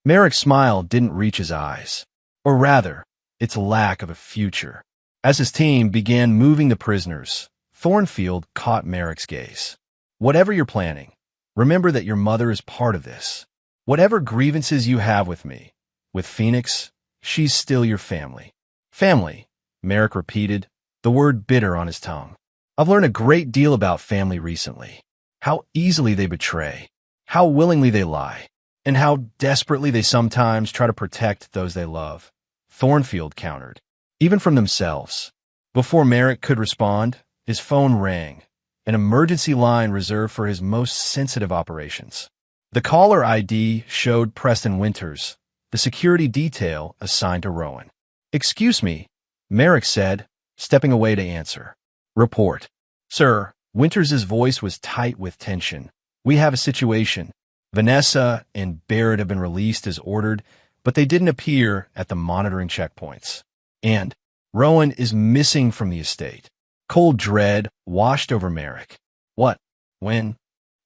Merrick's smile didn't reach his eyes. Or rather, its lack of a future. As his team began moving the prisoners, Thornfield caught Merrick's gaze. "Whatever you're planning, remember that your mother is part of this. Whatever grievances you have with me, with Phoenix, she's still your family." "Family," Merrick repeated, the word bitter on his tongue. "I've learned a great deal about family recently. How easily they betray, how willingly they lie, and how desperately they sometimes try to protect those they love." Thornfield countered, "Even from themselves." Before Merrick could respond, his phone rang, an emergency line reserved for his most sensitive operations. The caller ID showed Preston Winters, the security detail assigned to Rowan. "Excuse me," Merrick said, stepping away to answer. "Report." "Sir," Winters' voice was tight with tension. "We have a situation. Vanessa and Barrett have been released as ordered, but they didn't appear at the monitoring checkpoints. And Rowan is missing from the estate." Cold dread washed over Merrick. "What? When?"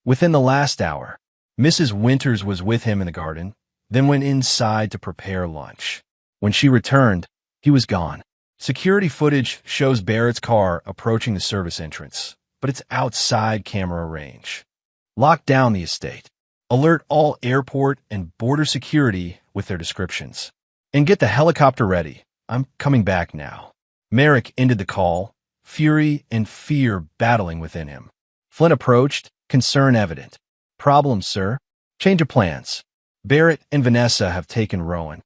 "Within the last hour. Mrs. Winters was with him in the garden, then went inside to prepare lunch. When she returned, he was gone. Security footage shows Barrett's car approaching the service entrance, but it's outside camera range. Lock down the estate. Alert all airport and border security with their descriptions. And get the helicopter ready. I'm coming back now." Merrick ended the call, fury and fear battling within him. Flynn approached, concern evident. "Problem, sir. Change of plans. Barrett and Vanessa have taken Rowan."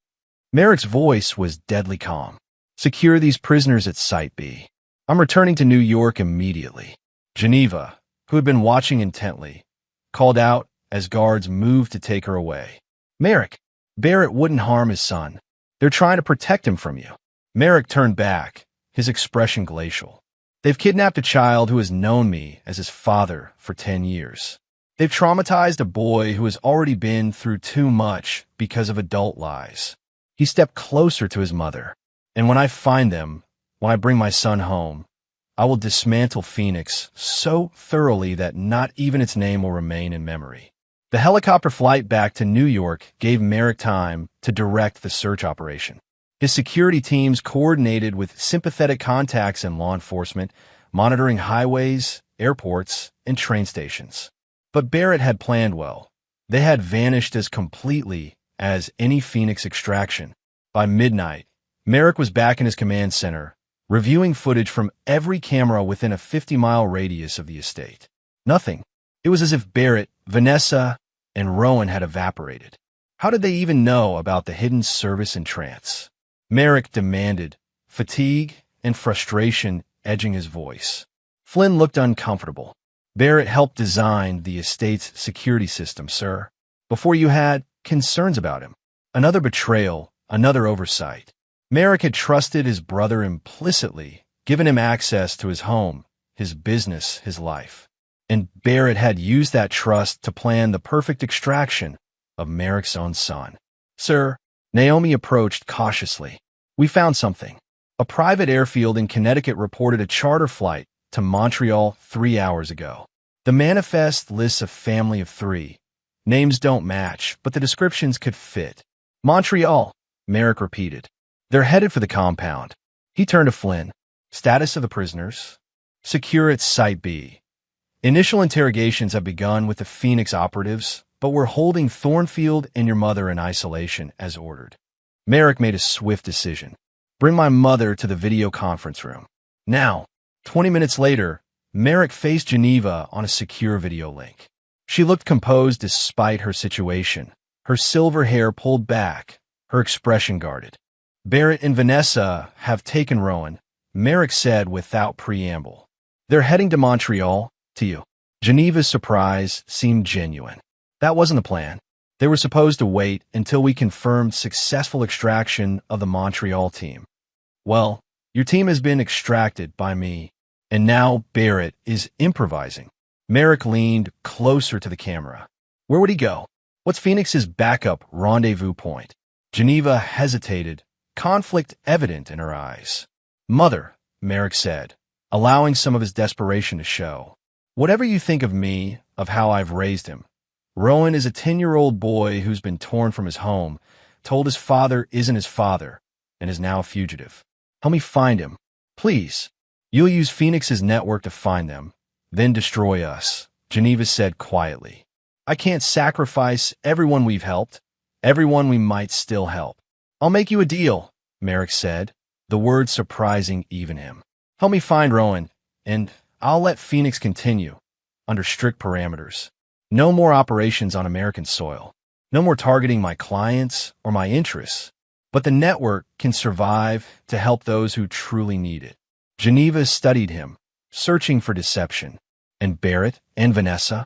Merrick's voice was deadly calm. "Secure these prisoners at Site B. I'm returning to New York immediately." Geneva, who had been watching intently, called out as guards moved to take her away. "Merrick, Barrett wouldn't harm his son. They're trying to protect him from you." Merrick turned back, his expression glacial. "They've kidnapped a child who has known me as his father for 10 years. They've traumatized a boy who has already been through too much because of adult lies." He stepped closer to his mother. "And when I find them, when I bring my son home, I will dismantle Phoenix so thoroughly that not even its name will remain in memory." The helicopter flight back to New York gave Merrick time to direct the search operation. His security teams coordinated with sympathetic contacts in law enforcement, monitoring highways, airports, and train stations. But Barrett had planned well. They had vanished as completely as any Phoenix extraction. By midnight, Merrick was back in his command center, reviewing footage from every camera within a 50-mile radius of the estate. Nothing. It was as if Barrett, Vanessa, and Rowan had evaporated. How did they even know about the hidden service in trance? Merrick demanded, fatigue and frustration edging his voice. Flynn looked uncomfortable. "Barrett helped design the estate's security system, sir. Before you had concerns about him. Another betrayal, another oversight. Merrick had trusted his brother implicitly, given him access to his home, his business, his life. And Barrett had used that trust to plan the perfect extraction of Merrick's own son." "Sir," Naomi approached cautiously, "we found something. A private airfield in Connecticut reported a charter flight to Montreal 3 hours ago. The manifest lists a family of 3. Names don't match, but the descriptions could fit." "Montreal," Merrick repeated. "They're headed for the compound." He turned to Flynn. "Status of the prisoners?" "Secure at Site B. Initial interrogations have begun with the Phoenix operatives, but we're holding Thornfield and your mother in isolation as ordered." Merrick made a swift decision. "Bring my mother to the video conference room. Now." 20 minutes later, Merrick faced Geneva on a secure video link. She looked composed despite her situation, her silver hair pulled back, her expression guarded. "Barrett and Vanessa have taken Rowan," Merrick said without preamble. "They're heading to Montreal, to you." Geneva's surprise seemed genuine. "That wasn't the plan. They were supposed to wait until we confirmed successful extraction of the Montreal team. Well, your team has been extracted by me, and now Barrett is improvising." Merrick leaned closer to the camera. "Where would he go? What's Phoenix's backup rendezvous point?" Geneva hesitated, conflict evident in her eyes. "Mother," Merrick said, allowing some of his desperation to show. "Whatever you think of me, of how I've raised him, Rowan is a 10-year-old boy who's been torn from his home, told his father isn't his father, and is now a fugitive. Help me find him. Please. You'll use Phoenix's network to find them, then destroy us," Geneva said quietly. "I can't sacrifice everyone we've helped, everyone we might still help." "I'll make you a deal," Merrick said, the words surprising even him. "Help me find Rowan, and I'll let Phoenix continue, under strict parameters. No more operations on American soil. No more targeting my clients or my interests. But the network can survive to help those who truly need it." Geneva studied him, searching for deception. "And Barrett and Vanessa?"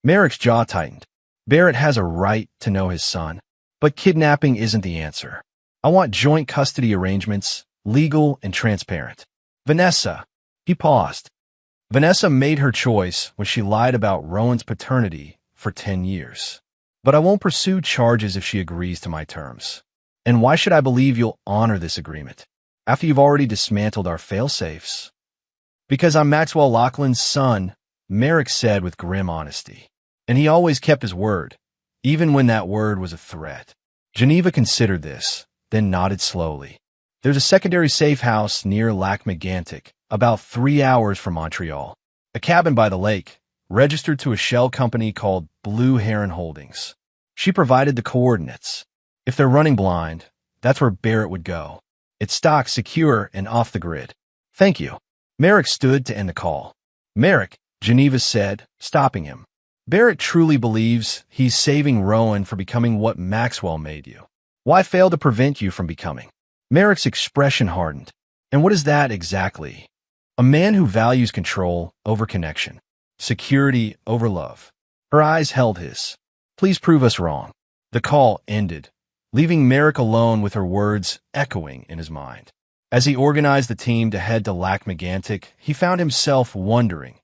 Merrick's jaw tightened. Barrett has a right to know his son, but kidnapping isn't the answer. I want joint custody arrangements, legal and transparent. Vanessa. He paused. Vanessa made her choice when she lied about Rowan's paternity for 10 years. But I won't pursue charges if she agrees to my terms. And why should I believe you'll honor this agreement after you've already dismantled our fail-safes? Because I'm Maxwell Laughlin's son, Merrick said with grim honesty. And he always kept his word, even when that word was a threat. Geneva considered this, then nodded slowly. There's a secondary safe house near Lac Mégantic, about 3 hours from Montreal. A cabin by the lake, registered to a shell company called Blue Heron Holdings. She provided the coordinates. If they're running blind, that's where Barrett would go. It's stocked, secure, and off the grid. Thank you. Merrick stood to end the call. Merrick, Geneva said, stopping him. Barrett truly believes he's saving Rowan for becoming what Maxwell made you. Why fail to prevent you from becoming? Merrick's expression hardened. And what is that exactly? A man who values control over connection, security over love. Her eyes held his. Please prove us wrong. The call ended, leaving Merrick alone with her words echoing in his mind. As he organized the team to head to Lac Mégantic, he found himself wondering,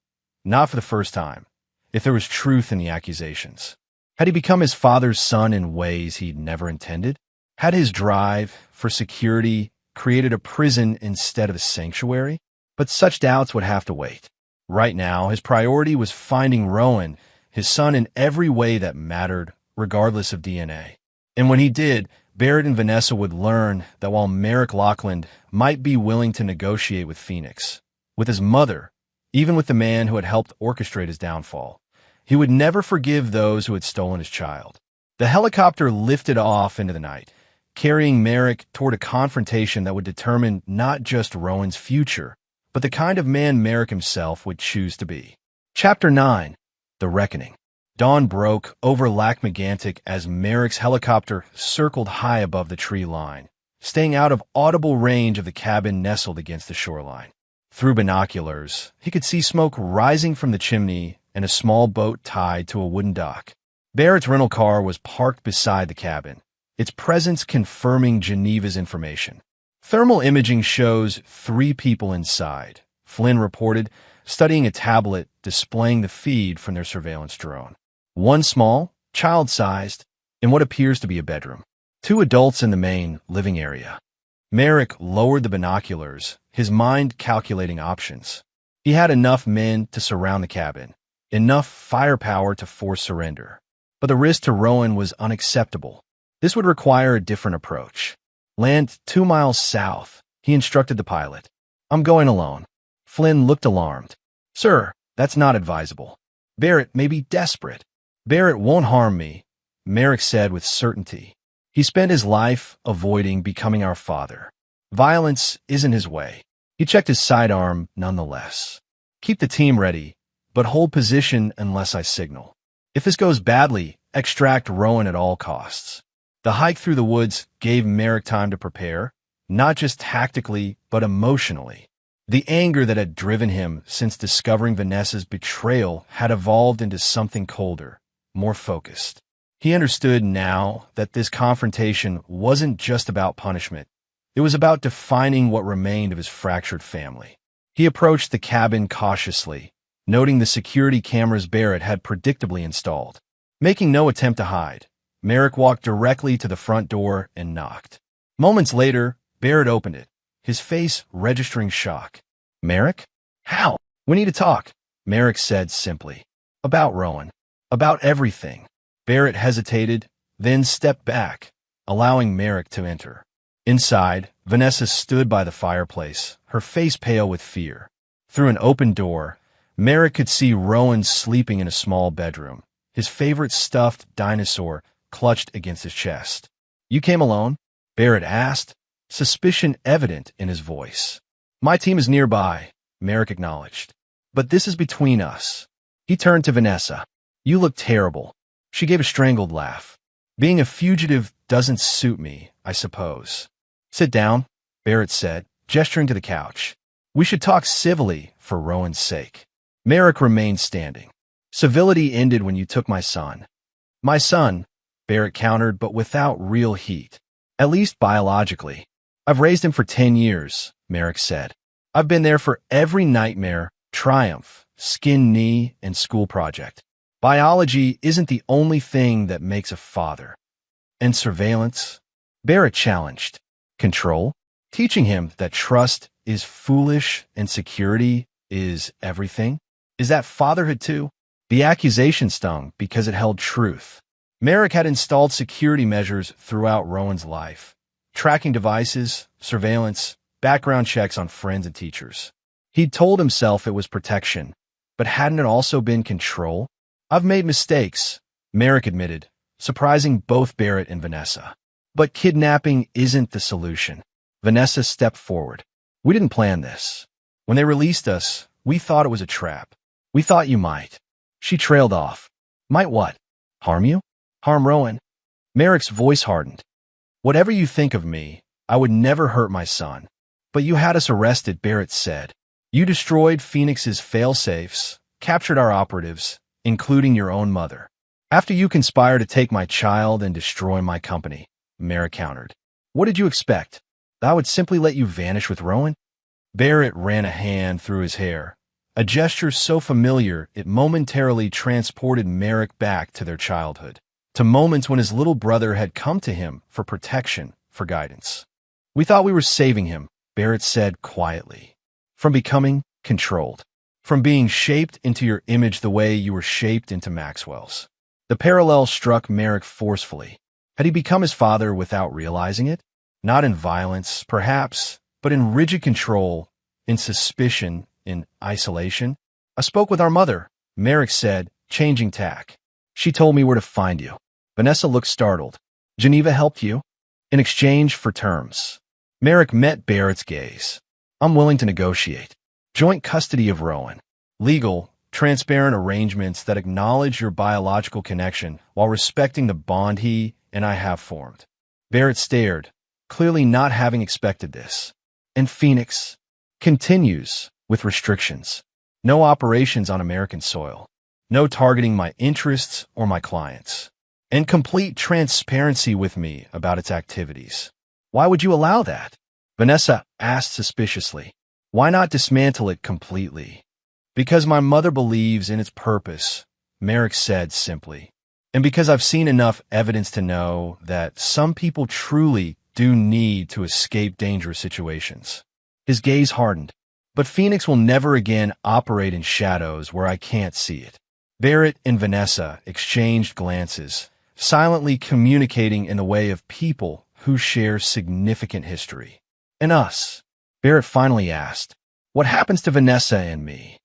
not for the first time, if there was truth in the accusations. Had he become his father's son in ways he'd never intended? Had his drive for security created a prison instead of a sanctuary? But such doubts would have to wait. Right now, his priority was finding Rowan, his son, in every way that mattered, regardless of DNA. And when he did, Barrett and Vanessa would learn that while Merrick Laughlin might be willing to negotiate with Phoenix, with his mother, even with the man who had helped orchestrate his downfall, he would never forgive those who had stolen his child. The helicopter lifted off into the night, carrying Merrick toward a confrontation that would determine not just Rowan's future, but the kind of man Merrick himself would choose to be. Chapter 9. The Reckoning. Dawn broke over Lac Mégantic as Merrick's helicopter circled high above the tree line, staying out of audible range of the cabin nestled against the shoreline. Through binoculars, he could see smoke rising from the chimney and a small boat tied to a wooden dock. Barrett's rental car was parked beside the cabin, its presence confirming Geneva's information. Thermal imaging shows 3 people inside, Flynn reported, studying a tablet displaying the feed from their surveillance drone. 1 small, child-sized, in what appears to be a bedroom. 2 adults in the main living area. Merrick lowered the binoculars, his mind calculating options. He had enough men to surround the cabin, enough firepower to force surrender. But the risk to Rowan was unacceptable. This would require a different approach. Land 2 miles south, he instructed the pilot. I'm going alone. Flynn looked alarmed. Sir, that's not advisable. Barrett may be desperate. Barrett won't harm me, Merrick said with certainty. He spent his life avoiding becoming our father. Violence isn't his way. He checked his sidearm nonetheless. Keep the team ready, but hold position unless I signal. If this goes badly, extract Rowan at all costs. The hike through the woods gave Merrick time to prepare, not just tactically, but emotionally. The anger that had driven him since discovering Vanessa's betrayal had evolved into something colder, more focused. He understood now that this confrontation wasn't just about punishment. It was about defining what remained of his fractured family. He approached the cabin cautiously, noting the security cameras Barrett had predictably installed. Making no attempt to hide, Merrick walked directly to the front door and knocked. Moments later, Barrett opened it, his face registering shock. Merrick? How? We need to talk, Merrick said simply. About Rowan. About everything. Barrett hesitated, then stepped back, allowing Merrick to enter. Inside, Vanessa stood by the fireplace, her face pale with fear. Through an open door, Merrick could see Rowan sleeping in a small bedroom, his favorite stuffed dinosaur clutched against his chest. You came alone? Barrett asked, suspicion evident in his voice. My team is nearby, Merrick acknowledged. But this is between us. He turned to Vanessa. You look terrible. She gave a strangled laugh. Being a fugitive doesn't suit me, I suppose. Sit down, Barrett said, gesturing to the couch. We should talk civilly for Rowan's sake. Merrick remained standing. Civility ended when you took my son. My son, Barrett countered, but without real heat. At least biologically. I've raised him for 10 years, Merrick said. I've been there for every nightmare, triumph, skin knee, and school project. Biology isn't the only thing that makes a father. And surveillance? Barrett challenged. Control? Teaching him that trust is foolish and security is everything? Is that fatherhood too? The accusation stung because it held truth. Merrick had installed security measures throughout Rowan's life. Tracking devices, surveillance, background checks on friends and teachers. He'd told himself it was protection, but hadn't it also been control? I've made mistakes, Merrick admitted, surprising both Barrett and Vanessa. But kidnapping isn't the solution. Vanessa stepped forward. We didn't plan this. When they released us, we thought it was a trap. We thought you might. She trailed off. Might what? Harm you? Harm Rowan? Merrick's voice hardened. Whatever you think of me, I would never hurt my son. But you had us arrested, Barrett said. You destroyed Phoenix's fail-safes, captured our operatives, including your own mother. After you conspired to take my child and destroy my company, Merrick countered. What did you expect? That I would simply let you vanish with Rowan? Barrett ran a hand through his hair, a gesture so familiar it momentarily transported Merrick back to their childhood, to moments when his little brother had come to him for protection, for guidance. We thought we were saving him, Barrett said quietly, from becoming controlled, from being shaped into your image the way you were shaped into Maxwell's. The parallel struck Merrick forcefully. Had he become his father without realizing it? Not in violence, perhaps, but in rigid control, in suspicion, in isolation. I spoke with our mother, Merrick said, changing tack. She told me where to find you. Vanessa looked startled. Geneva helped you? In exchange for terms. Merrick met Barrett's gaze. I'm willing to negotiate. Joint custody of Rowan. Legal, transparent arrangements that acknowledge your biological connection while respecting the bond he and I have formed. Barrett stared, clearly not having expected this. And Phoenix continues with restrictions. No operations on American soil. No targeting my interests or my clients. And complete transparency with me about its activities. Why would you allow that? Vanessa asked suspiciously. Why not dismantle it completely? Because my mother believes in its purpose, Merrick said simply. And because I've seen enough evidence to know that some people truly do need to escape dangerous situations. His gaze hardened. But Phoenix will never again operate in shadows where I can't see it. Barrett and Vanessa exchanged glances, silently communicating in the way of people who share significant history. And us? Barrett finally asked. What happens to Vanessa and me?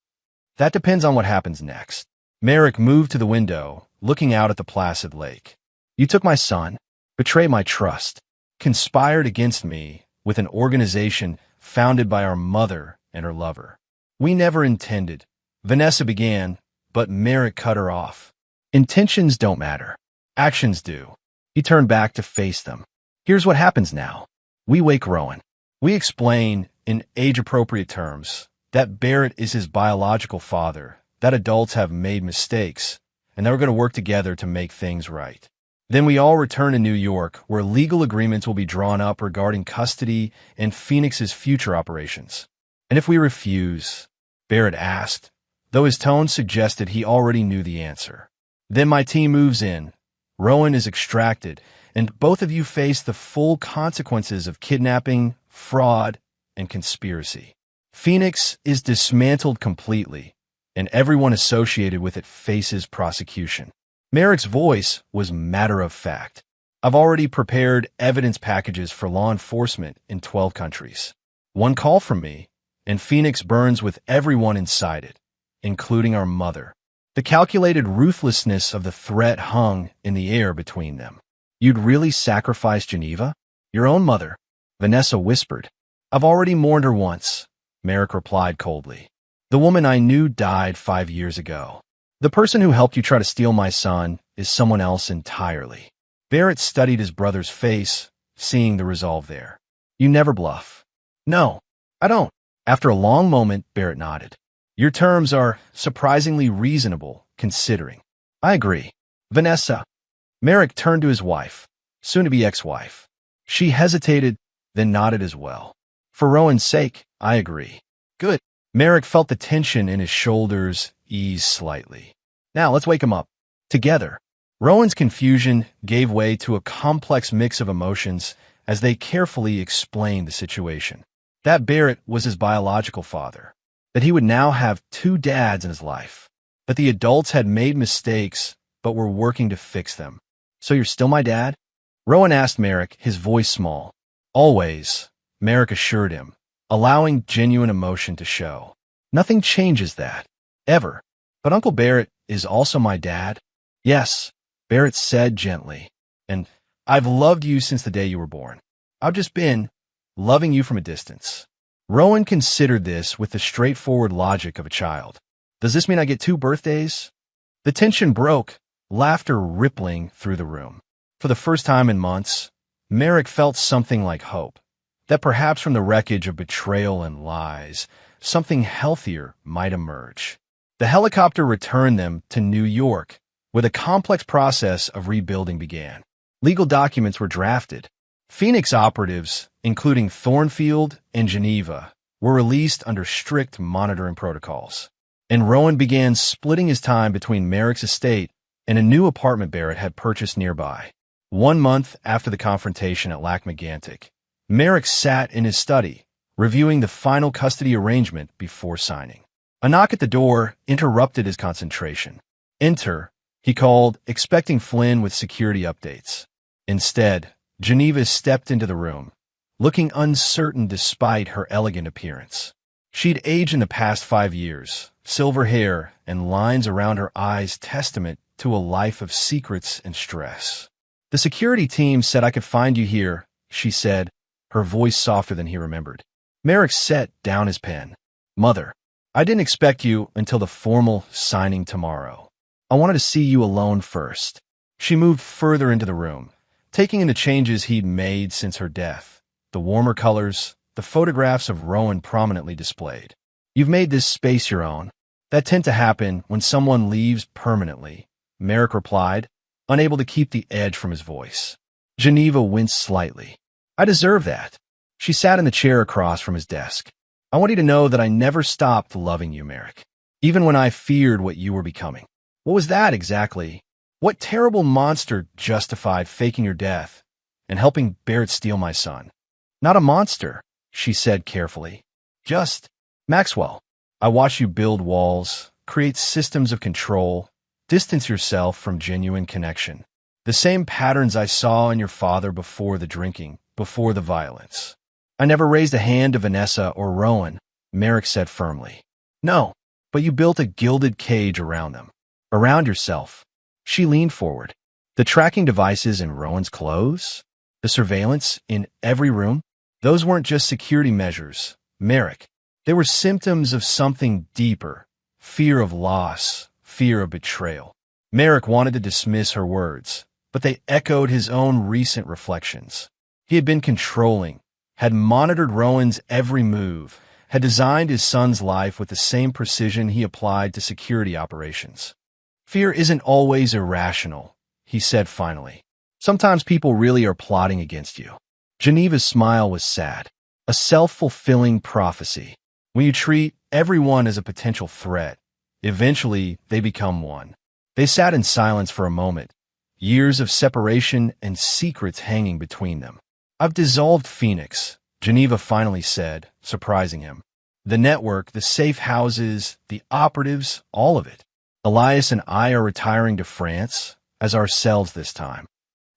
That depends on what happens next. Merrick moved to the window, looking out at the placid lake. You took my son, betrayed my trust, conspired against me with an organization founded by our mother and her lover. We never intended. Vanessa began, but Merrick cut her off. Intentions don't matter. Actions do. He turned back to face them. Here's what happens now. We wake Rowan. We explain, in age-appropriate terms, that Barrett is his biological father, that adults have made mistakes, and that we're going to work together to make things right. Then we all return to New York, where legal agreements will be drawn up regarding custody and Phoenix's future operations. And if we refuse, Barrett asked, though his tone suggested he already knew the answer. Then my team moves in, Rowan is extracted, and both of you face the full consequences of kidnapping, fraud, and conspiracy. Phoenix is dismantled completely, and everyone associated with it faces prosecution. Merrick's voice was matter-of-fact. I've already prepared evidence packages for law enforcement in 12 countries. One call from me, and Phoenix burns with everyone inside it, including our mother. The calculated ruthlessness of the threat hung in the air between them. You'd really sacrifice Geneva? Your own mother? Vanessa whispered. I've already mourned her once, Merrick replied coldly. The woman I knew died 5 years ago. The person who helped you try to steal my son is someone else entirely. Barrett studied his brother's face, seeing the resolve there. You never bluff. No, I don't. After a long moment, Barrett nodded. Your terms are surprisingly reasonable, considering. I agree. Vanessa, Merrick turned to his wife, soon-to-be ex-wife. She hesitated, then nodded as well. For Rowan's sake, I agree. Good. Merrick felt the tension in his shoulders ease slightly. Now, let's wake him up. Together. Rowan's confusion gave way to a complex mix of emotions as they carefully explained the situation. That Barrett was his biological father, that he would now have two dads in his life, that the adults had made mistakes but were working to fix them. So you're still my dad? Rowan asked Merrick, his voice small. Always, Merrick assured him, allowing genuine emotion to show. Nothing changes that. Ever. But Uncle Barrett is also my dad? Yes, Barrett said gently. And I've loved you since the day you were born. I've just been loving you from a distance. Rowan considered this with the straightforward logic of a child. Does this mean I get 2 birthdays? The tension broke, laughter rippling through the room. For the first time in months, Merrick felt something like hope, that perhaps from the wreckage of betrayal and lies, something healthier might emerge. The helicopter returned them to New York, where the complex process of rebuilding began. Legal documents were drafted. Phoenix operatives, including Thornfield and Geneva, were released under strict monitoring protocols. And Rowan began splitting his time between Merrick's estate and a new apartment Barrett had purchased nearby. 1 month after the confrontation at Lac-Mégantic, Merrick sat in his study, reviewing the final custody arrangement before signing. A knock at the door interrupted his concentration. Enter, he called, expecting Flynn with security updates. Instead, Geneva stepped into the room, looking uncertain despite her elegant appearance. She'd aged in the past 5 years, silver hair and lines around her eyes testament to a life of secrets and stress. The security team said I could find you here, she said, her voice softer than he remembered. Merrick set down his pen. Mother, I didn't expect you until the formal signing tomorrow. I wanted to see you alone first. She moved further into the room, taking in the changes he'd made since her death, the warmer colors, the photographs of Rowan prominently displayed. You've made this space your own. That tends to happen when someone leaves permanently, Merrick replied, unable to keep the edge from his voice. Geneva winced slightly. I deserve that. She sat in the chair across from his desk. I want you to know that I never stopped loving you, Merrick, even when I feared what you were becoming. What was that exactly? What terrible monster justified faking your death and helping Barrett steal my son? Not a monster, she said carefully. Just Maxwell. I watched you build walls, create systems of control, distance yourself from genuine connection. The same patterns I saw in your father before the drinking, before the violence. I never raised a hand to Vanessa or Rowan, Merrick said firmly. No, but you built a gilded cage around them. Around yourself. She leaned forward. The tracking devices in Rowan's clothes? The surveillance in every room? Those weren't just security measures, Merrick. They were symptoms of something deeper. Fear of loss, fear of betrayal. Merrick wanted to dismiss her words, but they echoed his own recent reflections. He had been controlling, had monitored Rowan's every move, had designed his son's life with the same precision he applied to security operations. Fear isn't always irrational, he said finally. Sometimes people really are plotting against you. Geneva's smile was sad, a self-fulfilling prophecy. When you treat everyone as a potential threat, eventually they become one. They sat in silence for a moment, years of separation and secrets hanging between them. I've dissolved Phoenix, Geneva finally said, surprising him. The network, the safe houses, the operatives, all of it. Elias and I are retiring to France, as ourselves this time.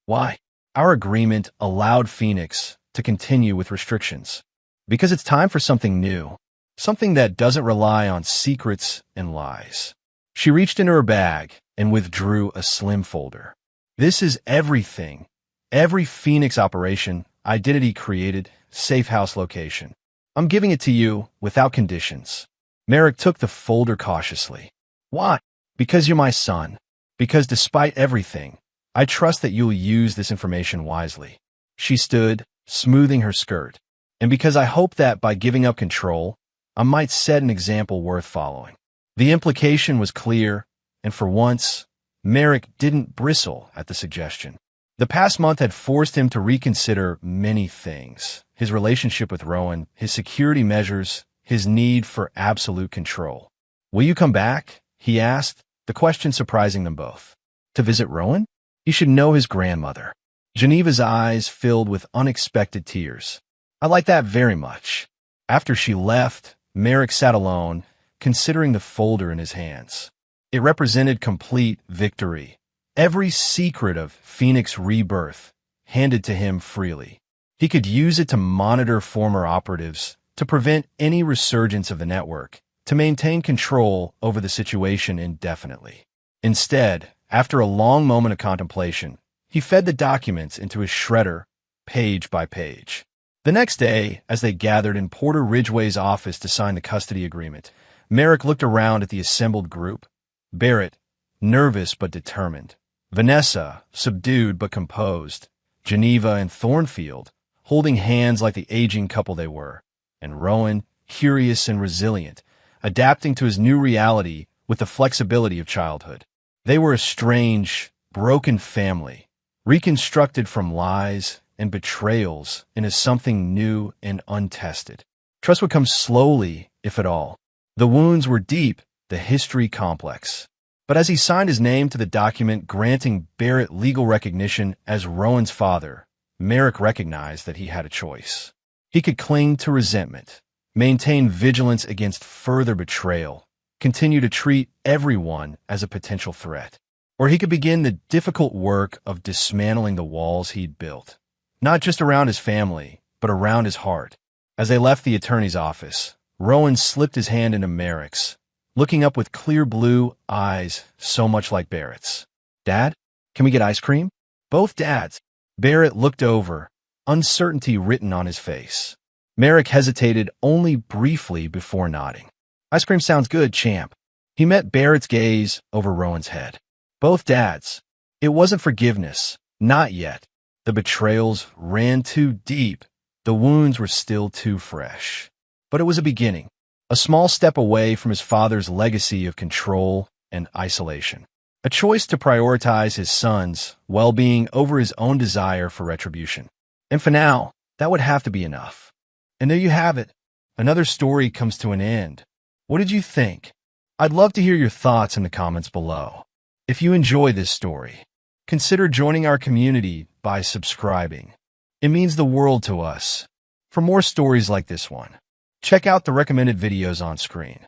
Why? Our agreement allowed Phoenix to continue with restrictions. Because it's time for something new, something that doesn't rely on secrets and lies. She reached into her bag and withdrew a slim folder. This is everything. Every Phoenix operation, identity created, safe house location. I'm giving it to you without conditions. Merrick took the folder cautiously. Why? Because you're my son. Because despite everything, I trust that you'll use this information wisely. She stood, smoothing her skirt. And because I hope that by giving up control, I might set an example worth following. The implication was clear, and for once, Merrick didn't bristle at the suggestion. The past month had forced him to reconsider many things: his relationship with Rowan, his security measures, his need for absolute control. "Will you come back?" he asked, the question surprising them both. To visit Rowan? He should know his grandmother. Geneva's eyes filled with unexpected tears. "I like that very much." After she left, Merrick sat alone, considering the folder in his hands. It represented complete victory. Every secret of Phoenix Rebirth handed to him freely. He could use it to monitor former operatives, to prevent any resurgence of the network, to maintain control over the situation indefinitely. Instead, after a long moment of contemplation, he fed the documents into his shredder, page by page. The next day, as they gathered in Porter Ridgway's office to sign the custody agreement, Merrick looked around at the assembled group. Barrett, nervous but determined. Vanessa, subdued but composed. Geneva and Thornfield, holding hands like the aging couple they were. And Rowan, curious and resilient, adapting to his new reality with the flexibility of childhood. They were a strange, broken family, reconstructed from lies and betrayals into something new and untested. Trust would come slowly, if at all. The wounds were deep, the history complex. But as he signed his name to the document granting Barrett legal recognition as Rowan's father, Merrick recognized that he had a choice. He could cling to resentment, maintain vigilance against further betrayal, continue to treat everyone as a potential threat. Or he could begin the difficult work of dismantling the walls he'd built, not just around his family, but around his heart. As they left the attorney's office, Rowan slipped his hand into Merrick's, looking up with clear blue eyes so much like Barrett's. "Dad, can we get ice cream?" Both dads. Barrett looked over, uncertainty written on his face. Merrick hesitated only briefly before nodding. "Ice cream sounds good, champ." He met Barrett's gaze over Rowan's head. Both dads. It wasn't forgiveness. Not yet. The betrayals ran too deep. The wounds were still too fresh. But it was a beginning. A small step away from his father's legacy of control and isolation. A choice to prioritize his son's well-being over his own desire for retribution. And for now, that would have to be enough. And there you have it. Another story comes to an end. What did you think? I'd love to hear your thoughts in the comments below. If you enjoy this story, consider joining our community by subscribing. It means the world to us. For more stories like this one, check out the recommended videos on screen.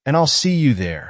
And I'll see you there.